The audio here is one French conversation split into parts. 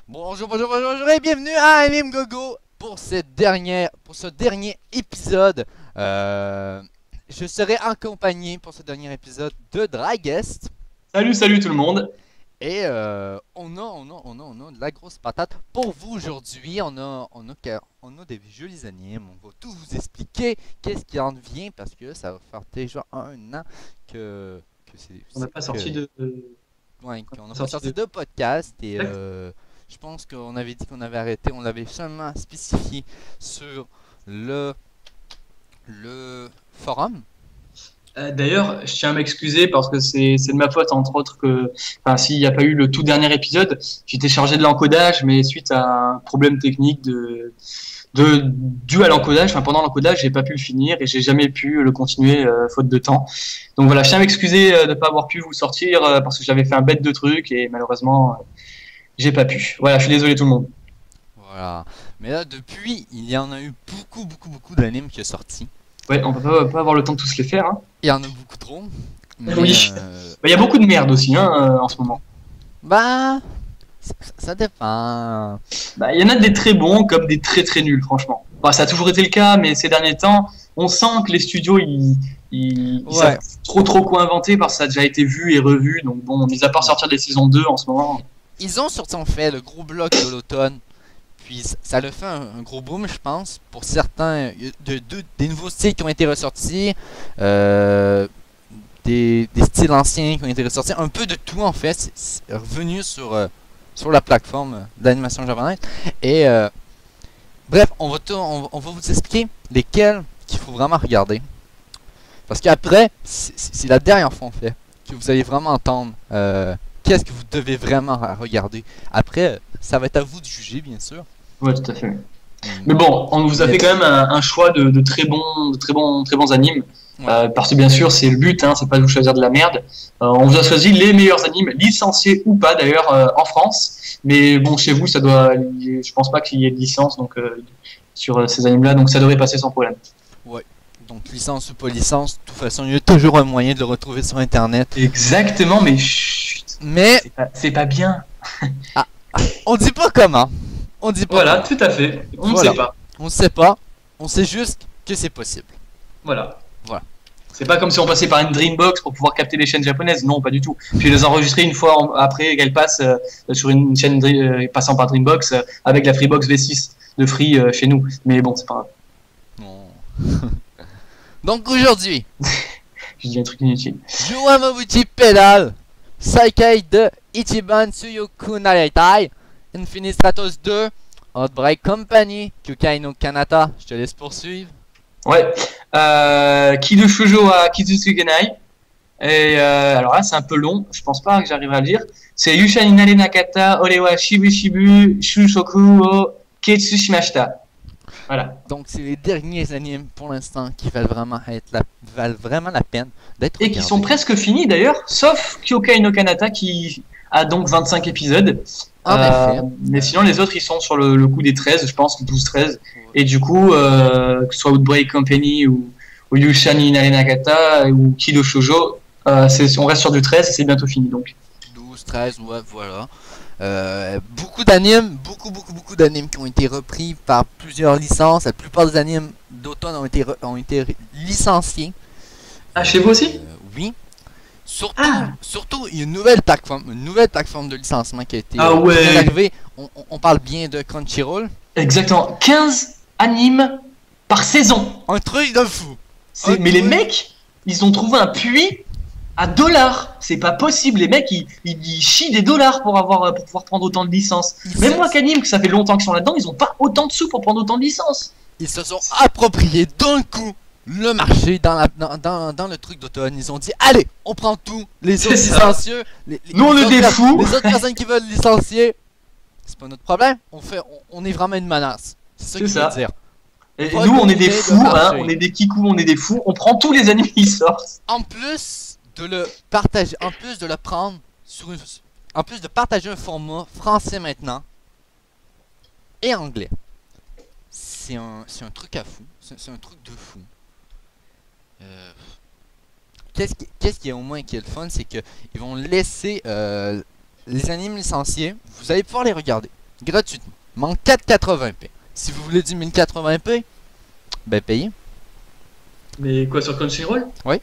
Bonjour, bonjour, bonjour, bonjour et bienvenue à Anime Gogo pour ce dernier épisode. Je serai accompagné pour ce dernier épisode de Dragest Salut, salut tout le monde. et on a de la grosse patate pour vous aujourd'hui. On a des jolis animes. On va tout vous expliquer qu'est-ce qui en vient parce que ça va faire déjà un an que On n'a pas sorti que- de. ouais, qu'on n'a pas sorti sorti de. de podcast et Exact. je pense qu'on avait dit qu'on avait arrêté, on l'avait seulement spécifié sur le forum. D'ailleurs, je tiens à m'excuser parce que c'est de ma faute, entre autres, que. Enfin, s'il n'y a pas eu le tout dernier épisode, j'étais chargé de l'encodage, mais suite à un problème technique dû à l'encodage, enfin, pendant l'encodage, j'ai pas pu le finir et j'ai jamais pu le continuer faute de temps. Donc voilà, je tiens à m'excuser de ne pas avoir pu vous sortir parce que j'avais fait un bête de truc et malheureusement, j'ai pas pu. Voilà, je suis désolé tout le monde. Voilà. Mais là, depuis, il y en a eu beaucoup d'animes qui est sorti. Ouais, on peut pas avoir le temps de tous les faire, hein. Il y en a beaucoup trop. Mais Oui. Bah, il y a beaucoup de merde aussi hein, en ce moment. bah, ça dépend. Bah, il y en a des très bons comme des très très nuls, franchement. Bah, ça a toujours été le cas, mais ces derniers temps, on sent que les studios ils Ouais. savent trop quoi inventer parce que ça a déjà été vu et revu. Donc bon, mis à part sortir des saisons 2 en ce moment. Ils ont surtout fait le gros bloc de l'automne. Puis ça le fait un gros boom, je pense, pour certains des nouveaux styles qui ont été ressortis, des styles anciens qui ont été ressortis, un peu de tout en fait, c'est revenu sur la plateforme d'animation japonaise. Et bref, on va vous expliquer lesquels qu'il faut vraiment regarder. Parce qu'après, c'est la dernière fois en fait que vous allez vraiment entendre qu'est-ce que vous devez vraiment regarder. Après, ça va être à vous de juger, bien sûr. Ouais, tout à fait. Mais bon, on vous a fait quand même un choix de très bons animes. Ouais. Parce que bien sûr, c'est le but, hein, c'est pas de vous choisir de la merde. On vous a choisi les meilleurs animes, licenciés ou pas d'ailleurs en France. Mais bon, chez vous, ça doit, je pense pas qu'il y ait de licence donc sur ces animes-là, donc ça devrait passer sans problème. Ouais. Donc licence ou pas licence, de toute façon, il y a toujours un moyen de le retrouver sur internet. Exactement, mais chut, Mais c'est pas bien. on dit pas comment. On dit pas Voilà, comment. tout à fait. On ne Voilà. sait pas. On sait pas. On sait juste que c'est possible. Voilà. Voilà. C'est pas comme si on passait par une Dreambox pour pouvoir capter les chaînes japonaises. Non, pas du tout. Puis les enregistrer une fois après qu'elles passent sur une chaîne passant par Dreambox avec la Freebox V6 de Free chez nous. Mais bon, c'est pas grave. Non. Donc aujourd'hui, Je dis un truc inutile. Juwamabuchi Pedal, Saikai de Ichiban Tsuyoku Naretai, Infinite Stratos 2, Outbreak Company, Kyukai no Kanata. Je te laisse poursuivre. Ouais. Kido Shoujo à Kizutsugenai. Et alors là, c'est un peu long. Je pense pas que j'arriverai à le dire. C'est Yusha ni nare nakata, ore wa shibu shibu shushoku o ketsu shimashita. Voilà. Donc c'est les derniers animes pour l'instant qui valent vraiment la peine d'être Et regardés. qui sont presque finis d'ailleurs, sauf Kyokai no Kanata qui a donc 25 épisodes. En effet. Mais sinon, les autres, ils sont sur le coup des 13, je pense, 12-13. Et du coup, que ce soit Outbreak Company ou Yusha ni nare nakata ou Kido Shoujo, on reste sur du 13 et c'est bientôt fini. Donc. 12, 13, ouais, voilà. Beaucoup d'animes, beaucoup d'animes qui ont été repris par plusieurs licences. La plupart des animes d'automne ont été licenciés. Ah, chez vous aussi? Oui. Surtout, Ah. surtout, il y a une nouvelle plateforme de licenciement qui a été Ah ouais. qui vient d'arriver. On parle bien de Crunchyroll. Exactement. 15 animes par saison. Un truc de fou. Mais les mecs, ils ont trouvé un puits à dollars. C'est pas possible. Les mecs, ils chient des dollars pour pouvoir prendre autant de licences. Même moi, Kanim, que ça fait longtemps qu'ils sont là-dedans, ils ont pas autant de sous pour prendre autant de licences. Ils se sont appropriés d'un coup le marché dans le truc d'automne. Ils ont dit allez, on prend tout. Les autres ça. licencieux, Nous, on est des fous. les autres personnes qui veulent licencier, c'est pas notre problème. On est vraiment une menace. C'est ça C'est qu'il ça. veut dire. Et On va nous, on est des dominer le fous, hein, marché. on est des kikous, on est des fous. On prend tous les animes qui sortent. En plus de le partager, en plus de le prendre en plus de partager un format français maintenant et anglais. C'est un truc à fou. C'est un truc de fou. Qu'est-ce qui est au moins qui est le fun, c'est que ils vont laisser les animes licenciés. Vous allez pouvoir les regarder. gratuitement. Mais en 480p. Si vous voulez du 1080p, ben payez. Mais quoi, sur Crunchyroll? Oui.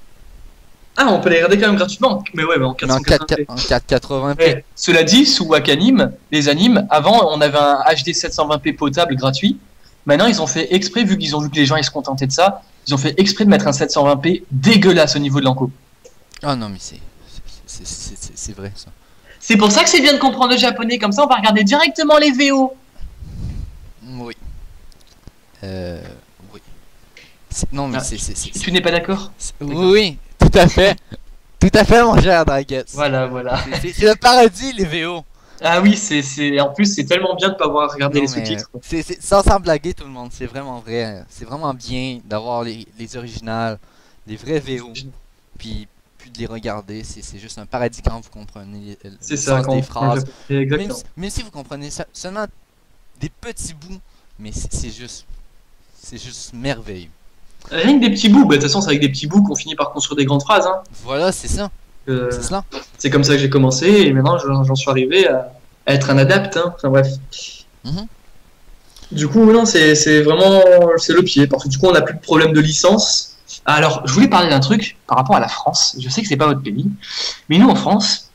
Ah, on peut les regarder quand même gratuitement. Mais ouais, mais en Mais en 480p. 480p. Ouais. Cela dit, sous Wakanim, les animes, avant, on avait un HD 720p potable gratuit. Maintenant, ils ont fait exprès, vu qu'ils ont vu que les gens ils se contentaient de ça, ils ont fait exprès de mettre un 720p dégueulasse au niveau de l'enco. Ah non, mais c'est vrai ça. C'est pour ça que c'est bien de comprendre le japonais, comme ça on va regarder directement les VO. Oui. Oui. Non, mais Tu n'es pas d'accord? Oui, tout à fait. Tout à fait, mon cher Draguette. Voilà, voilà. C'est le paradis, les VO. Ah oui, en plus, c'est tellement bien de pas avoir regardé les Non, mais sous-titres. sans blaguer tout le monde, c'est vraiment vrai. C'est vraiment bien d'avoir les originales, les vrais VO. Puis de les regarder, c'est juste un paradis quand vous comprenez C'est ça, sens des phrases. Exactement. Même si vous comprenez seulement des petits bouts, mais c'est juste merveilleux. Rien que des petits bouts, bah, de toute façon, c'est avec des petits bouts qu'on finit par construire des grandes phrases. Hein. Voilà, c'est ça. C'est cela. C'est comme ça que j'ai commencé et maintenant j'en suis arrivé à être un adepte. Hein. Enfin bref. Du coup, non, c'est vraiment c'est le pied parce que du coup, on n'a plus de problème de licence. Alors, je voulais parler d'un truc par rapport à la France. Je sais que c'est pas votre pays, mais nous en France,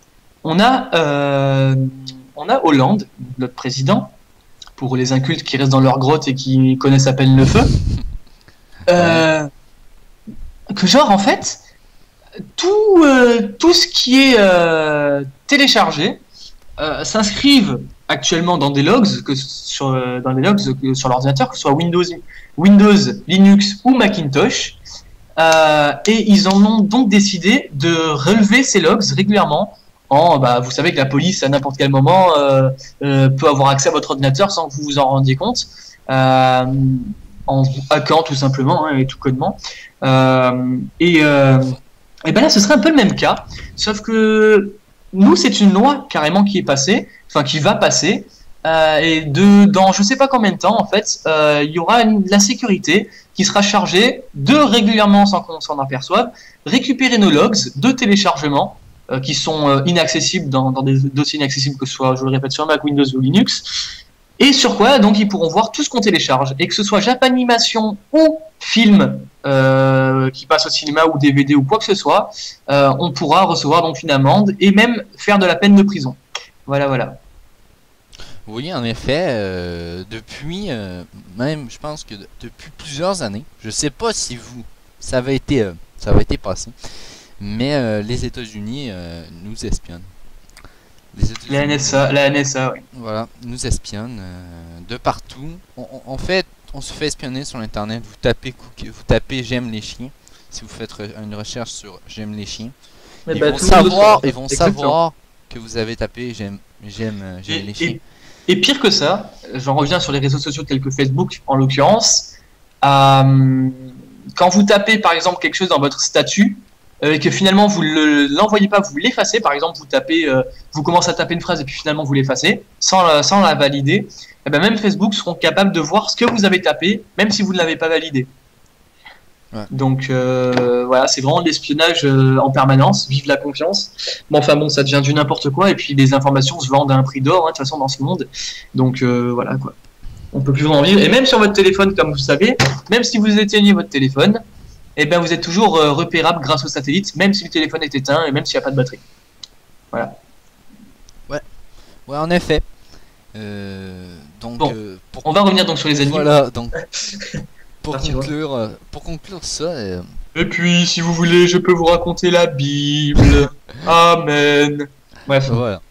on a Hollande, notre président, pour les incultes qui restent dans leur grotte et qui connaissent à peine le feu. Que genre en fait tout ce qui est téléchargé s'inscrivent actuellement dans des logs sur l'ordinateur, que ce soit Windows, Linux ou Macintosh, et ils en ont donc décidé de relever ces logs régulièrement. Vous savez que la police à n'importe quel moment peut avoir accès à votre ordinateur sans que vous vous en rendiez compte. En hackant tout simplement et tout connement. Et ben là, ce serait un peu le même cas, sauf que nous, c'est une loi carrément qui est passée, enfin qui va passer, et dans je sais pas combien de temps, en fait, il y aura la sécurité qui sera chargée de régulièrement, sans qu'on s'en aperçoive, récupérer nos logs de téléchargement qui sont inaccessibles dans des dossiers inaccessibles, que ce soit, je le répète, sur Mac, Windows ou Linux. Et sur quoi, donc, ils pourront voir tout ce qu'on télécharge. Et que ce soit Japanimation ou film qui passe au cinéma ou DVD ou quoi que ce soit, on pourra recevoir donc une amende et même faire de la peine de prison. Voilà, voilà. Oui, en effet, depuis, même, je pense que depuis plusieurs années, je sais pas si ça avait été passé, mais les États-Unis nous espionnent. La NSA, oui. Voilà, nous espionne de partout. En fait, on se fait espionner sur l'internet. Vous tapez j'aime les chiens. Si vous faites une recherche sur j'aime les chiens, ils vont savoir que vous avez tapé j'aime les chiens. Et pire que ça, j'en reviens sur les réseaux sociaux tels que Facebook en l'occurrence. Quand vous tapez par exemple quelque chose dans votre statut, et que finalement vous l'envoyez pas, vous l'effacez, par exemple vous commencez à taper une phrase et puis finalement vous l'effacez sans la valider, et ben même Facebook seront capables de voir ce que vous avez tapé même si vous ne l'avez pas validé. Ouais. Donc voilà, c'est vraiment de l'espionnage en permanence, vive la confiance. Mais enfin bon, ça devient du n'importe quoi et puis les informations se vendent à un prix d'or de toute façon dans ce monde. Donc voilà quoi. On peut plus vraiment vivre. Et même sur votre téléphone, comme vous savez, même si vous éteignez votre téléphone, et ben vous êtes toujours repérable grâce au satellite, même si le téléphone est éteint et même s'il n'y a pas de batterie. Voilà. Ouais, en effet. Donc, bon, on va revenir donc sur les animaux. Voilà, donc pour conclure ça. Et puis, si vous voulez, je peux vous raconter la Bible. Amen. Bref. Voilà.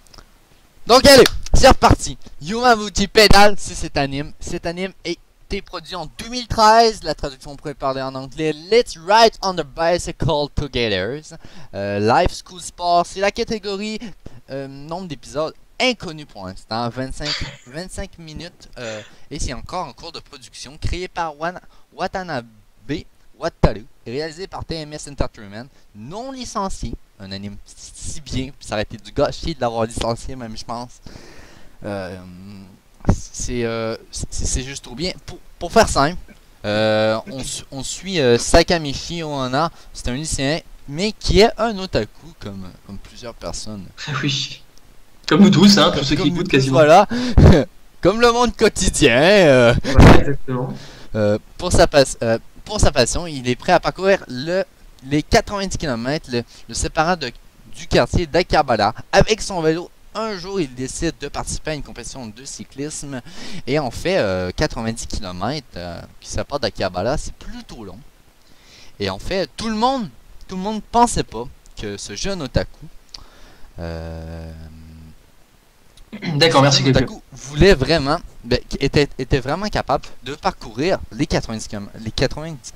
Donc allez, c'est reparti. Yumamuchi Pedal, c'est cet anime. Cet anime est produit en 2013, la traduction pourrait parler en anglais. Let's Ride on the Bicycle Together. Live School Sport, c'est la catégorie nombre d'épisodes inconnu pour l'instant, 25 minutes, et c'est encore en cours de production, créé par Watanabe Wataru, réalisé par TMS Entertainment, non licencié, un anime si bien, ça aurait été du gâchis de l'avoir licencié même je pense. C'est juste trop bien. Pour faire simple, on suit Sakamichi Ohana, c'est un lycéen, mais qui est un otaku comme plusieurs personnes. Oui, comme nous tous, hein, tous ceux qui écoutent quasiment. Voilà, comme le monde quotidien. Voilà, exactement. Pour sa passion, il est prêt à parcourir les 90 km le séparant du quartier d'Akabala avec son vélo. Un jour, il décide de participer à une compétition de cyclisme et en fait 90 km qui séparent d'Akabala, c'est plutôt long. Et en fait, tout le monde pensait pas que ce jeune otaku, D'accord, merci Keiko. otaku voulait vraiment, était vraiment capable de parcourir les 90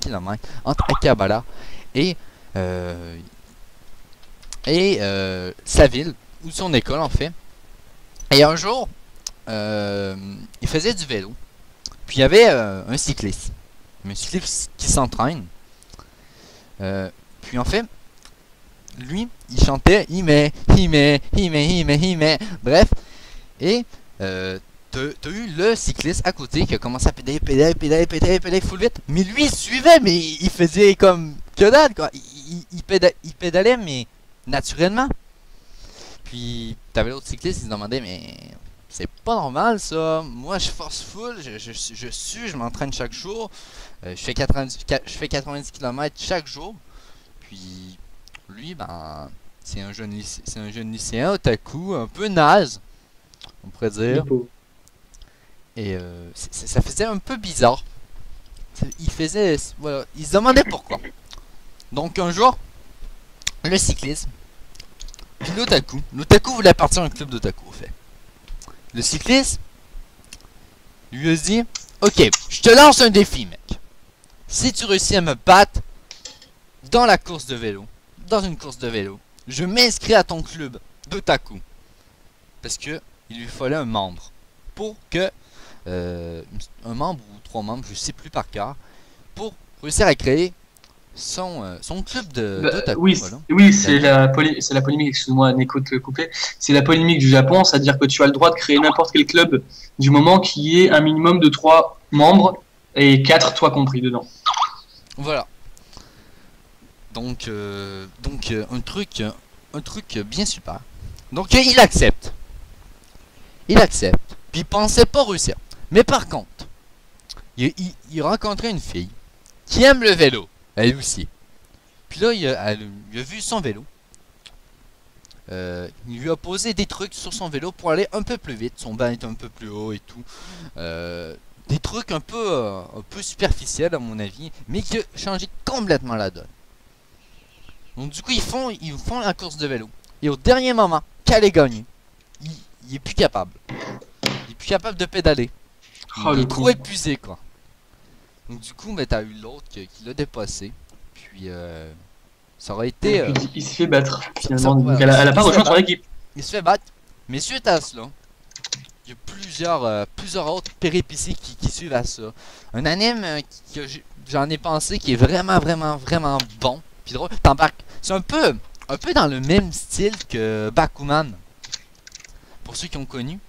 km entre Akabala et sa ville ou son école en fait. Et un jour, il faisait du vélo. Puis il y avait un cycliste qui s'entraîne. Puis en fait, lui, il chantait Hime, Hime, Hime, Hime, Hime. Bref, et t'as eu le cycliste à côté qui a commencé à pédaler full vite. Mais lui, il suivait, mais il faisait comme que dalle, quoi. Il pédalait, mais naturellement. Puis t'avais l'autre cycliste, il se demandait, mais c'est pas normal ça. Moi, je force full, je m'entraîne chaque jour. Je fais 90 km chaque jour. Puis lui, ben, c'est un jeune lycéen, otaku, un peu naze, on pourrait dire. Et ça faisait un peu bizarre. Voilà, il se demandait pourquoi. Donc un jour, le cyclisme, puis l'otaku voulait partir à un club d'otaku, en fait. Le cycliste lui a dit, ok, je te lance un défi, mec. Si tu réussis à me battre dans la course de vélo, dans une course de vélo, je m'inscris à ton club d'otaku. Parce que il lui fallait un membre. Pour que un membre ou 3 membres, je sais plus par cœur, pour réussir à créer son club d'otaku. Oui, voilà. oui, c'est la polémique, excuse-moi Neko de te couper, c'est la polémique du Japon, c'est-à-dire que tu as le droit de créer n'importe quel club du moment qu'il y ait un minimum de 3 membres et 4 toi compris dedans. Voilà. Donc un truc bien super. Donc il accepte. Puis il pensait pas réussir. Mais par contre, il rencontrait une fille qui aime le vélo, elle aussi. Puis là, il a vu son vélo. Il lui a posé des trucs sur son vélo pour aller un peu plus vite. Son banc est un peu plus haut et tout. Des trucs un peu superficiels à mon avis, mais qui a changé complètement la donne. Donc du coup, ils font la course de vélo. Et au dernier moment, qu'elle est gagnée, il est plus capable. Il est plus capable de pédaler. Il est trop épuisé, quoi. Donc du coup, t'as eu l'autre qui l'a dépassé. Puis ça aurait été... il se fait battre, finalement. voilà, donc elle a pas rejoint son équipe. Il se fait battre. Mais suite à cela, il y a plusieurs autres péripéties qui suivent à ça. Un anime que j'en ai pensé qui est vraiment bon. Puis drôle. C'est un peu dans le même style que Bakuman. Pour ceux qui ont connu.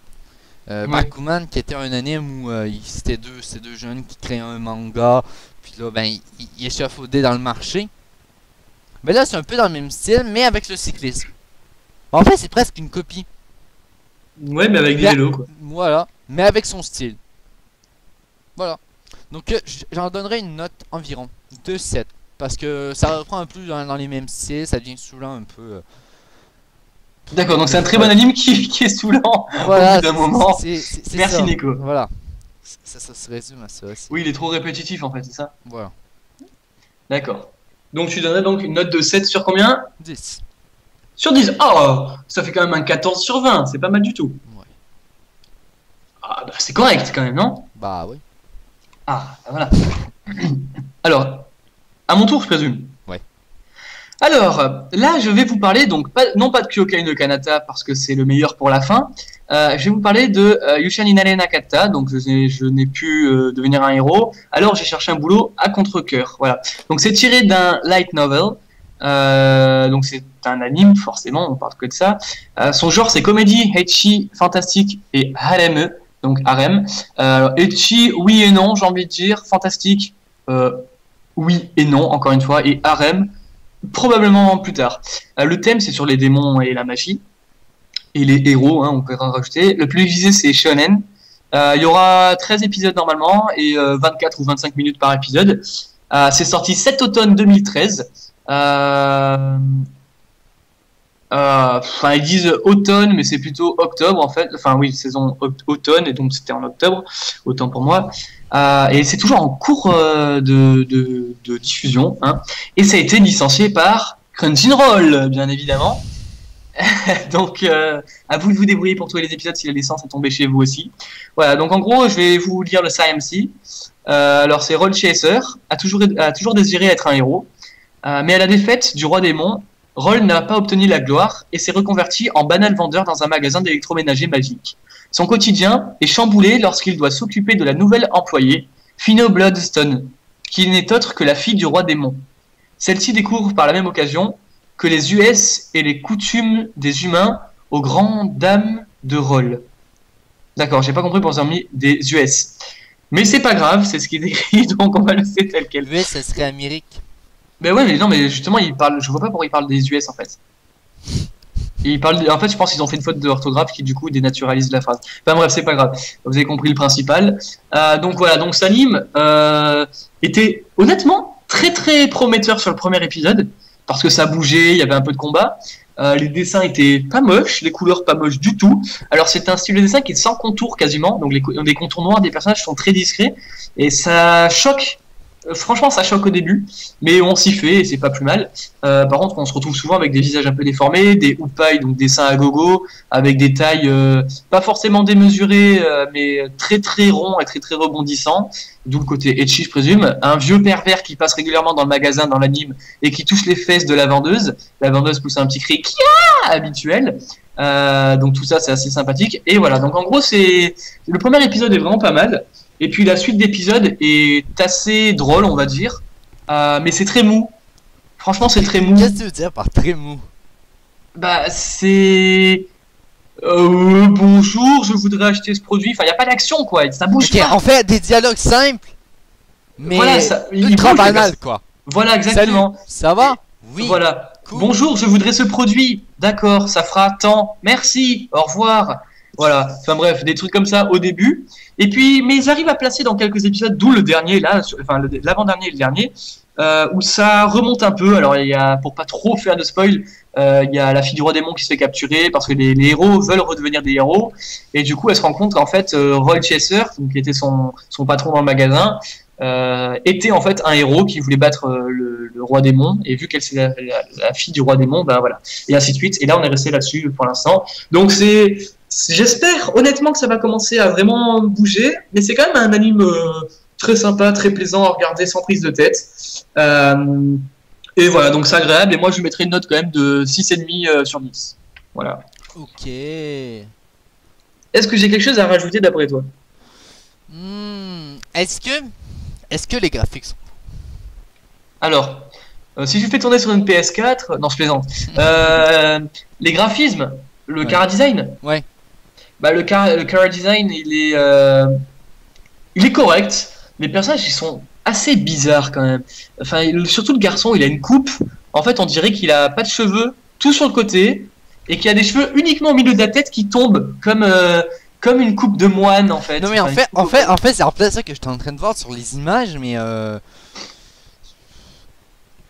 Bakuman qui était un anime où c'était ces deux jeunes qui créaient un manga. Puis là, ben, il échafaudait dans le marché. Mais là, c'est un peu dans le même style, mais avec le cyclisme. En fait, c'est presque une copie. Ouais, mais avec des vélos, quoi. Voilà, mais avec son style. Voilà. Donc, j'en donnerai une note environ de 7. Parce que ça reprend un peu dans les mêmes styles, ça devient saoulant un peu. D'accord, donc c'est un très bon anime qui est saoulant Voilà, au bout d'un moment. c'est Merci ça. Neko. Voilà. Ça se résume à ça aussi. Oui, il est trop répétitif en fait, c'est ça? Voilà. D'accord. Donc tu donnerais donc une note de 7 sur combien? 10. Sur 10. Oh, ça fait quand même un 14 sur 20, c'est pas mal du tout. Ouais. Ah bah c'est correct quand même, non? Bah oui. Ah, voilà. Alors, à mon tour, je présume. Ouais. Alors, là, je vais vous parler, donc, non pas de Kyokai no Kanata, parce que c'est le meilleur pour la fin. Je vais vous parler de Yusha ni Nare Nakata, donc je n'ai pu devenir un héros. Alors, j'ai cherché un boulot à contre-cœur. Voilà. Donc, c'est tiré d'un light novel. Donc, c'est un anime, forcément, on parle que de ça. Son genre, c'est comédie, ecchi, fantastique et harem. Donc, harem. Ecchi, oui et non, j'ai envie de dire. Fantastique, oui et non, encore une fois. Et harem, probablement plus tard. Le thème, c'est sur les démons et la magie. Et les héros, hein, on peut en rajouter. Le plus visé, c'est shonen. Il y aura 13 épisodes normalement et 24 ou 25 minutes par épisode. C'est sorti cet automne 2013. Enfin, ils disent automne, mais c'est plutôt octobre en fait. Enfin, oui, saison automne, et donc c'était en octobre, autant pour moi. Et c'est toujours en cours de diffusion. Hein. Et ça a été licencié par Crunchyroll, bien évidemment. Donc, à vous de vous débrouiller pour trouver les épisodes si la licence est tombée chez vous aussi. Voilà, donc en gros, je vais vous lire le CMC. Alors, c'est Roll Chaser, a toujours désiré être un héros, mais à la défaite du roi démon, Roll n'a pas obtenu la gloire et s'est reconverti en banal vendeur dans un magasin d'électroménager magique. Son quotidien est chamboulé lorsqu'il doit s'occuper de la nouvelle employée, Fino Bloodstone, qui n'est autre que la fille du roi démon. Celle-ci découvre par la même occasion que les US et les coutumes des humains aux grandes dames de Roll. D'accord, j'ai pas compris pour mis des US. Mais c'est pas grave, c'est ce qui est écrit, donc on va le laisser tel quel. US, ça serait Amérique. Mais ouais, mais non, mais justement, je vois pas pourquoi il parle des US en fait. En fait, je pense qu'ils ont fait une faute d'orthographe qui du coup dénaturalise la phrase. Enfin bref, c'est pas grave. Vous avez compris le principal. Donc voilà, donc cet anime était honnêtement très très prometteur sur le premier épisode parce que ça bougeait, il y avait un peu de combat. Les dessins étaient pas moches, les couleurs pas moches du tout. Alors c'est un style de dessin qui est sans contour quasiment, donc les contours noirs des personnages sont très discrets et ça choque. Franchement, ça choque au début, mais on s'y fait et c'est pas plus mal. Par contre, on se retrouve souvent avec des visages un peu déformés, des oupai, donc des seins à gogo, avec des tailles pas forcément démesurées, mais très très ronds et très très rebondissants. D'où le côté etchi, je présume. Un vieux pervers qui passe régulièrement dans le magasin, dans l'anime, et qui touche les fesses de la vendeuse. La vendeuse pousse un petit cri Kia habituel. Donc tout ça, c'est assez sympathique. Et voilà. Donc en gros, le premier épisode est vraiment pas mal. Et puis la suite d'épisodes est assez drôle, on va dire. Mais c'est très mou. Franchement, c'est très mou. Qu'est-ce que tu veux dire par très mou? Bah, c'est... bonjour, je voudrais acheter ce produit. Enfin, il n'y a pas d'action, quoi. Ça bouge pas. On fait des dialogues simples, mais voilà, ultra banal, quoi. Voilà, exactement. Salut, ça va? Oui. Voilà. Cool. Bonjour, je voudrais ce produit. D'accord, ça fera tant. Merci, au revoir. Voilà, enfin bref, des trucs comme ça au début. Et puis, mais ils arrivent à placer dans quelques épisodes, d'où le dernier, là, enfin l'avant-dernier et le dernier, où ça remonte un peu. Alors, il y a, pour pas trop faire de spoil, il y a la fille du roi démon qui se fait capturer parce que les héros veulent redevenir des héros. Et du coup, elle se rend compte qu'en fait, Roy Chaser, qui était son patron dans le magasin, était en fait un héros qui voulait battre le roi démon. Et vu qu'elle c'est la fille du roi démon, bah voilà. Et ainsi de suite. Et là, on est resté là-dessus pour l'instant. Donc, j'espère honnêtement que ça va commencer à vraiment bouger, mais c'est quand même un anime très sympa, très plaisant à regarder sans prise de tête. Et voilà, donc c'est agréable. Et moi, je lui mettrai une note quand même de 6,5 sur 10. Voilà. Ok. Est-ce que j'ai quelque chose à rajouter d'après toi? Est-ce que les graphiques sont... Alors, si je fais tourner sur une PS4, non, je plaisante. Les graphismes, le chara design. Ouais. Bah, le chara design, il est correct. Les personnages, ils sont assez bizarres quand même. Enfin, surtout le garçon, il a une coupe. En fait, on dirait qu'il a pas de cheveux, tout sur le côté, et qu'il a des cheveux uniquement au milieu de la tête qui tombent comme une coupe de moine en fait. Non mais en fait, c'est en fait ça que j'étais en train de voir sur les images, mais je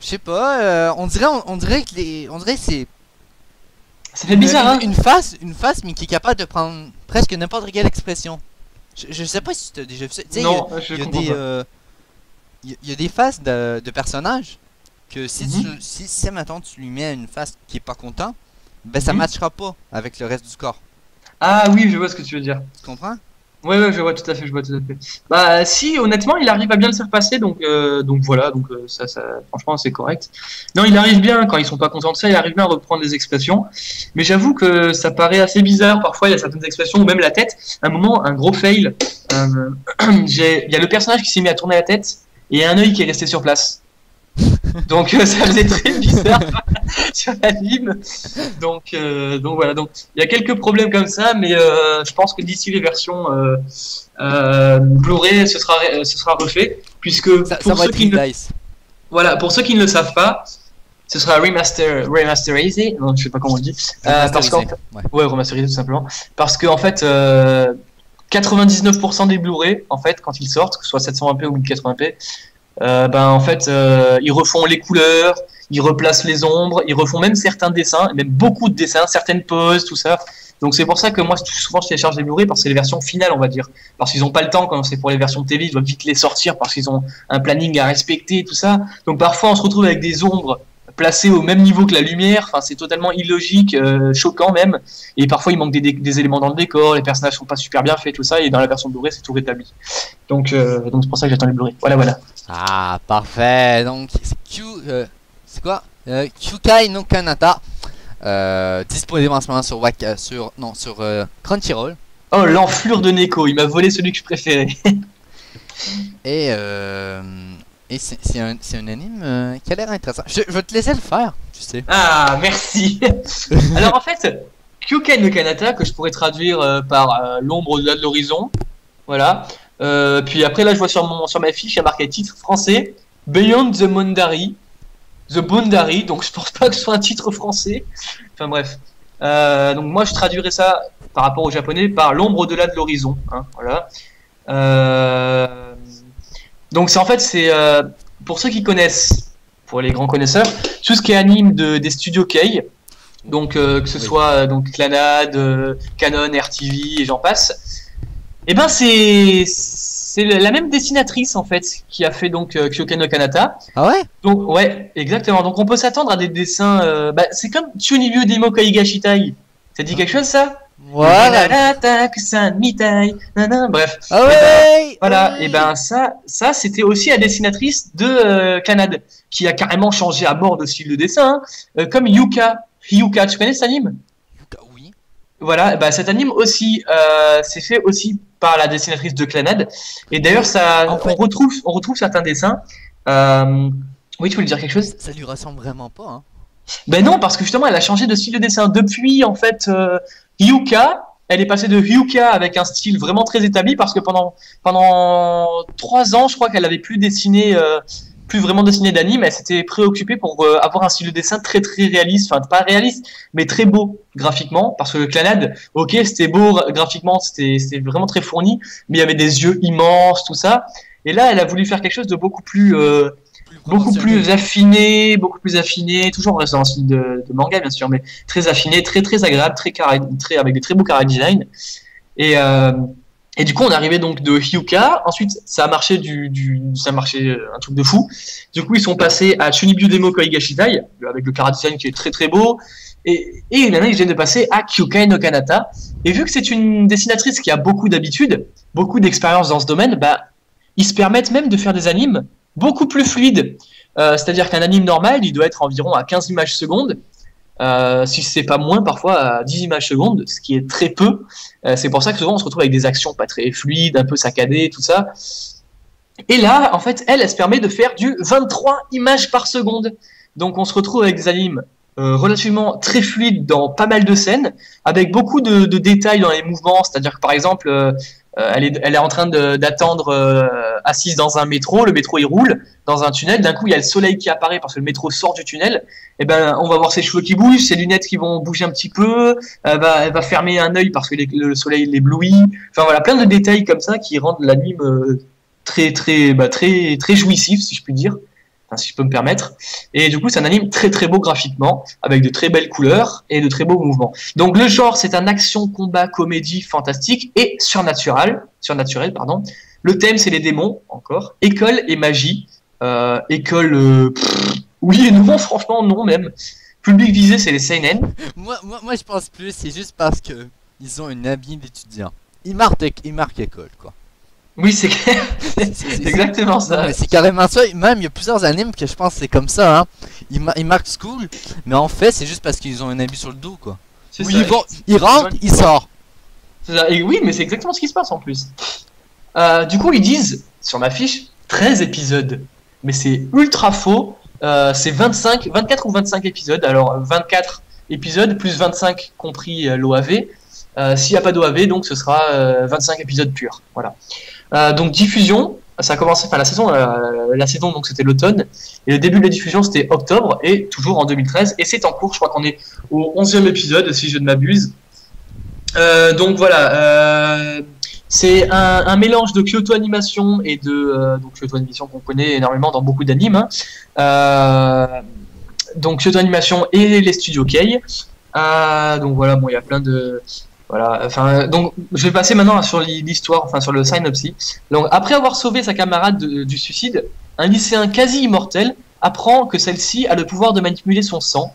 sais pas. On dirait que c'est... Ça fait bizarre, hein. Une face, mais qui est capable de prendre presque n'importe quelle expression. Je sais pas si tu as déjà vu ça. Non, je comprends pas. Il y a des faces de personnages que si maintenant tu lui mets une face qui est pas content, ben ça matchera pas avec le reste du corps. Ah oui, je vois ce que tu veux dire. Tu comprends? Ouais, je vois tout à fait, Bah si, honnêtement, il arrive à bien le faire passer, donc voilà, donc ça, franchement, c'est correct. Non, il arrive bien, quand ils sont pas contents de ça, il arrive bien à reprendre les expressions. Mais j'avoue que ça paraît assez bizarre, parfois il y a certaines expressions, ou même la tête. À un moment, un gros fail, il y a le personnage qui s'est mis à tourner la tête, et il y a un œil qui est resté sur place. Donc ça faisait très bizarre sur l'anime. Donc voilà. Donc il y a quelques problèmes comme ça, mais je pense que d'ici les versions Blu-ray, ce sera refait, puisque pour ceux qui ne le savent pas, ce sera remasterisé. Non, je sais pas comment on dit. Parce qu'en fait, ouais, remasterisé tout simplement. Parce que en fait, 99% des Blu-ray, en fait, quand ils sortent, que ce soit 720p ou 1080p, en fait, ils refont les couleurs, ils replacent les ombres, ils refont même certains dessins, même beaucoup de dessins, certaines poses, tout ça. Donc c'est pour ça que moi, souvent, je télécharge les Blu-ray parce que c'est les versions finales, on va dire. Parce qu'ils n'ont pas le temps, quand c'est pour les versions télé, ils doivent vite les sortir parce qu'ils ont un planning à respecter, tout ça. Donc parfois, on se retrouve avec des ombres placées au même niveau que la lumière. Enfin, c'est totalement illogique, choquant même. Et parfois, il manque des éléments dans le décor, les personnages sont pas super bien faits, tout ça. Et dans la version Blu-ray, c'est tout rétabli. Donc c'est pour ça que j'attends les Blu-ray. Voilà. Ah, parfait. Donc, c'est quoi Kyukai no Kanata. Disponible en ce moment sur Crunchyroll. Oh, l'enflure de Neko, il m'a volé celui que je préférais. Et c'est un anime qui a l'air intéressant. Je vais te laisser le faire, tu sais. Ah, merci. Alors en fait, Kyukai no Kanata, que je pourrais traduire par l'ombre au-delà de l'horizon. Voilà. Puis après, là, je vois sur ma fiche, il y a marqué titre français Beyond the Boundary. The Boundary, donc je pense pas que ce soit un titre français. Enfin bref. Donc moi, je traduirais ça par rapport au japonais par l'ombre au-delà de l'horizon. Hein, voilà. Donc c'est pour ceux qui connaissent, pour les grands connaisseurs, tout ce qui est anime des studios Kei, donc que ce soit donc Clannad, Canon, RTV et j'en passe. Et ben c'est la même dessinatrice en fait qui a fait donc Kyukai no Kanata. Ah ouais? Donc ouais, exactement. Donc on peut s'attendre à des dessins. C'est comme Chunibyo Demo Kaigashitai. Ça dit quelque chose ça? Voilà. Bref. Ah ouais. Voilà. Et ben ça c'était aussi la dessinatrice de Clannad qui a carrément changé à mort de style de dessin, hein. Comme Hyuka, tu connais cet anime? Oui. Voilà, cet anime aussi, c'est fait aussi par la dessinatrice de Clannad. Et d'ailleurs, on retrouve certains dessins. Oui, tu voulais dire quelque chose? Ça lui ressemble vraiment pas, hein. Ben non, parce que justement, elle a changé de style de dessin. Depuis, en fait, Hyuka, elle est passée de Hyuka avec un style vraiment très établi parce que pendant 3 ans, je crois qu'elle avait plus vraiment dessiné d'anime. Elle s'était préoccupée pour avoir un style de dessin très très réaliste, enfin pas réaliste, mais très beau graphiquement. Parce que Clannad, ok, c'était beau graphiquement, c'était vraiment très fourni, mais il y avait des yeux immenses, tout ça. Et là, elle a voulu faire quelque chose de beaucoup plus affiné, toujours restant dans un style de manga bien sûr, mais très affiné, très très agréable, avec des très beaux chara design. Et du coup, on est arrivé donc de Hyuka. Ensuite, ça a marché un truc de fou. Du coup, ils sont passés à Chunibyo Demo Kaigashitai avec le chara design qui est très très beau. Et maintenant, ils viennent de passer à Kyukai no Kanata. Et vu que c'est une dessinatrice qui a beaucoup d'habitude, beaucoup d'expérience dans ce domaine, ils se permettent même de faire des animes beaucoup plus fluides. C'est-à-dire qu'un anime normal, il doit être environ à 15 images secondes. Si c'est pas moins, parfois à 10 images secondes, ce qui est très peu. C'est pour ça que souvent on se retrouve avec des actions pas très fluides, un peu saccadées, tout ça. Et là, en fait, elle se permet de faire du 23 images par seconde. Donc on se retrouve avec des animes relativement très fluides dans pas mal de scènes, avec beaucoup de détails dans les mouvements. C'est-à-dire que par exemple, elle est en train d'attendre assise dans un métro, le métro il roule dans un tunnel, d'un coup il y a le soleil qui apparaît parce que le métro sort du tunnel, et on va voir ses cheveux qui bougent, ses lunettes qui vont bouger un petit peu, elle va fermer un œil parce que le soleil l'éblouit, enfin voilà, plein de détails comme ça qui rendent l'anime très jouissif si je puis dire, enfin, si je peux me permettre. Et du coup c'est un anime très très beau graphiquement, avec de très belles couleurs et de très beaux mouvements. Donc le genre c'est un action combat comédie fantastique et surnaturel. Le thème c'est les démons, encore, école et magie. École, oui et non, franchement non même. Public visé c'est les seinen. Moi je pense plus, c'est juste parce que ils ont une habit d'étudiant. Ils marquent école quoi. Oui, c'est clair. C'est exactement ça. C'est carrément ça. Même il y a plusieurs animes que je pense que c'est comme ça. Hein. Ils marquent school, mais en fait c'est juste parce qu'ils ont un habit sur le dos quoi. Oui, ils rentrent, ils sortent. Et oui, mais c'est exactement ce qui se passe en plus. Du coup, ils disent sur ma fiche 13 épisodes, mais c'est ultra faux. C'est 24 ou 25 épisodes. Alors 24 épisodes plus 25 compris l'OAV. S'il n'y a pas d'OAV, donc ce sera 25 épisodes purs. Voilà. Donc diffusion, ça a commencé, enfin la saison donc c'était l'automne, et le début de la diffusion c'était octobre, et toujours en 2013, et c'est en cours, je crois qu'on est au 11e épisode si je ne m'abuse. Donc voilà, C'est un mélange de Kyoto Animation et de donc Kyoto Animation qu'on connaît énormément dans beaucoup d'animes. Hein. Donc Kyoto Animation et les studios Kei. Donc voilà, bon, il y a plein de voilà. Enfin, donc je vais passer maintenant sur l'histoire, enfin sur le synopsis. Donc après avoir sauvé sa camarade du suicide, un lycéen quasi immortel apprend que celle-ci a le pouvoir de manipuler son sang.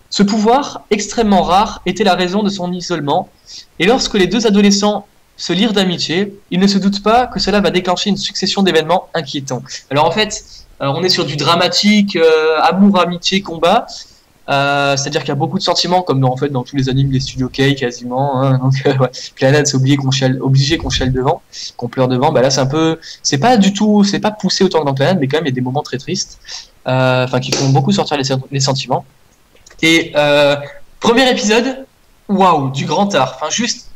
Ce pouvoir, extrêmement rare, était la raison de son isolement. Et lorsque les deux adolescents se lient d'amitié, ils ne se doutent pas que cela va déclencher une succession d'événements inquiétants. Alors en fait, on est sur du dramatique, amour, amitié, combat. C'est-à-dire qu'il y a beaucoup de sentiments, comme en fait dans tous les animes des studios Kei quasiment. Hein, donc ouais. Clannad, c'est obligé qu'on chiale devant, qu'on pleure devant. Bah là, c'est pas du tout, c'est pas poussé autant que dans Clannad, mais quand même il y a des moments très tristes, enfin qui font beaucoup sortir les sentiments. Et premier épisode, waouh, du grand art, enfin juste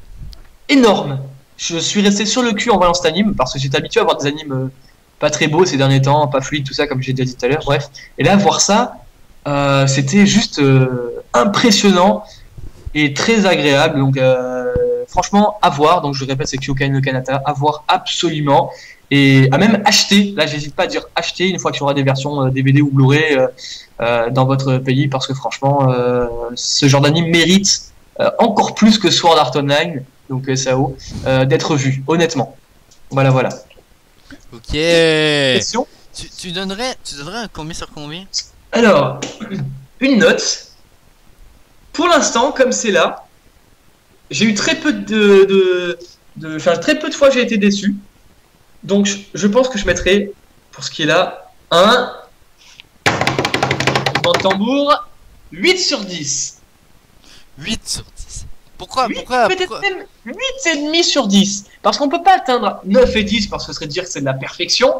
énorme. Je suis resté sur le cul en voyant cet anime parce que j'étais habitué à voir des animes pas très beaux ces derniers temps, pas fluides, tout ça, comme j'ai déjà dit tout à l'heure. Bref, et là voir ça, c'était juste impressionnant et très agréable. Donc franchement, à voir. Donc je répète, c'est Kyokai no Kanata, à voir absolument. Et à même acheter, là j'hésite pas à dire acheter une fois qu'il y aura des versions DVD ou Blu-ray dans votre pays, parce que franchement, ce genre d'anime mérite encore plus que Sword Art Online, donc SAO, d'être vu, honnêtement. Voilà, voilà. Ok. Question ? Tu donnerais un combien sur combien? Alors, une note. Pour l'instant, comme c'est là, j'ai eu très peu enfin, très peu de fois j'ai été déçu. Donc, je pense que je mettrai, pour ce qui est là, un tambour, 8 sur 10. 8 sur 10. Pourquoi? Peut-être même 8,5 sur 10. Parce qu'on peut pas atteindre 9 et 10 parce que ce serait dire que c'est de la perfection.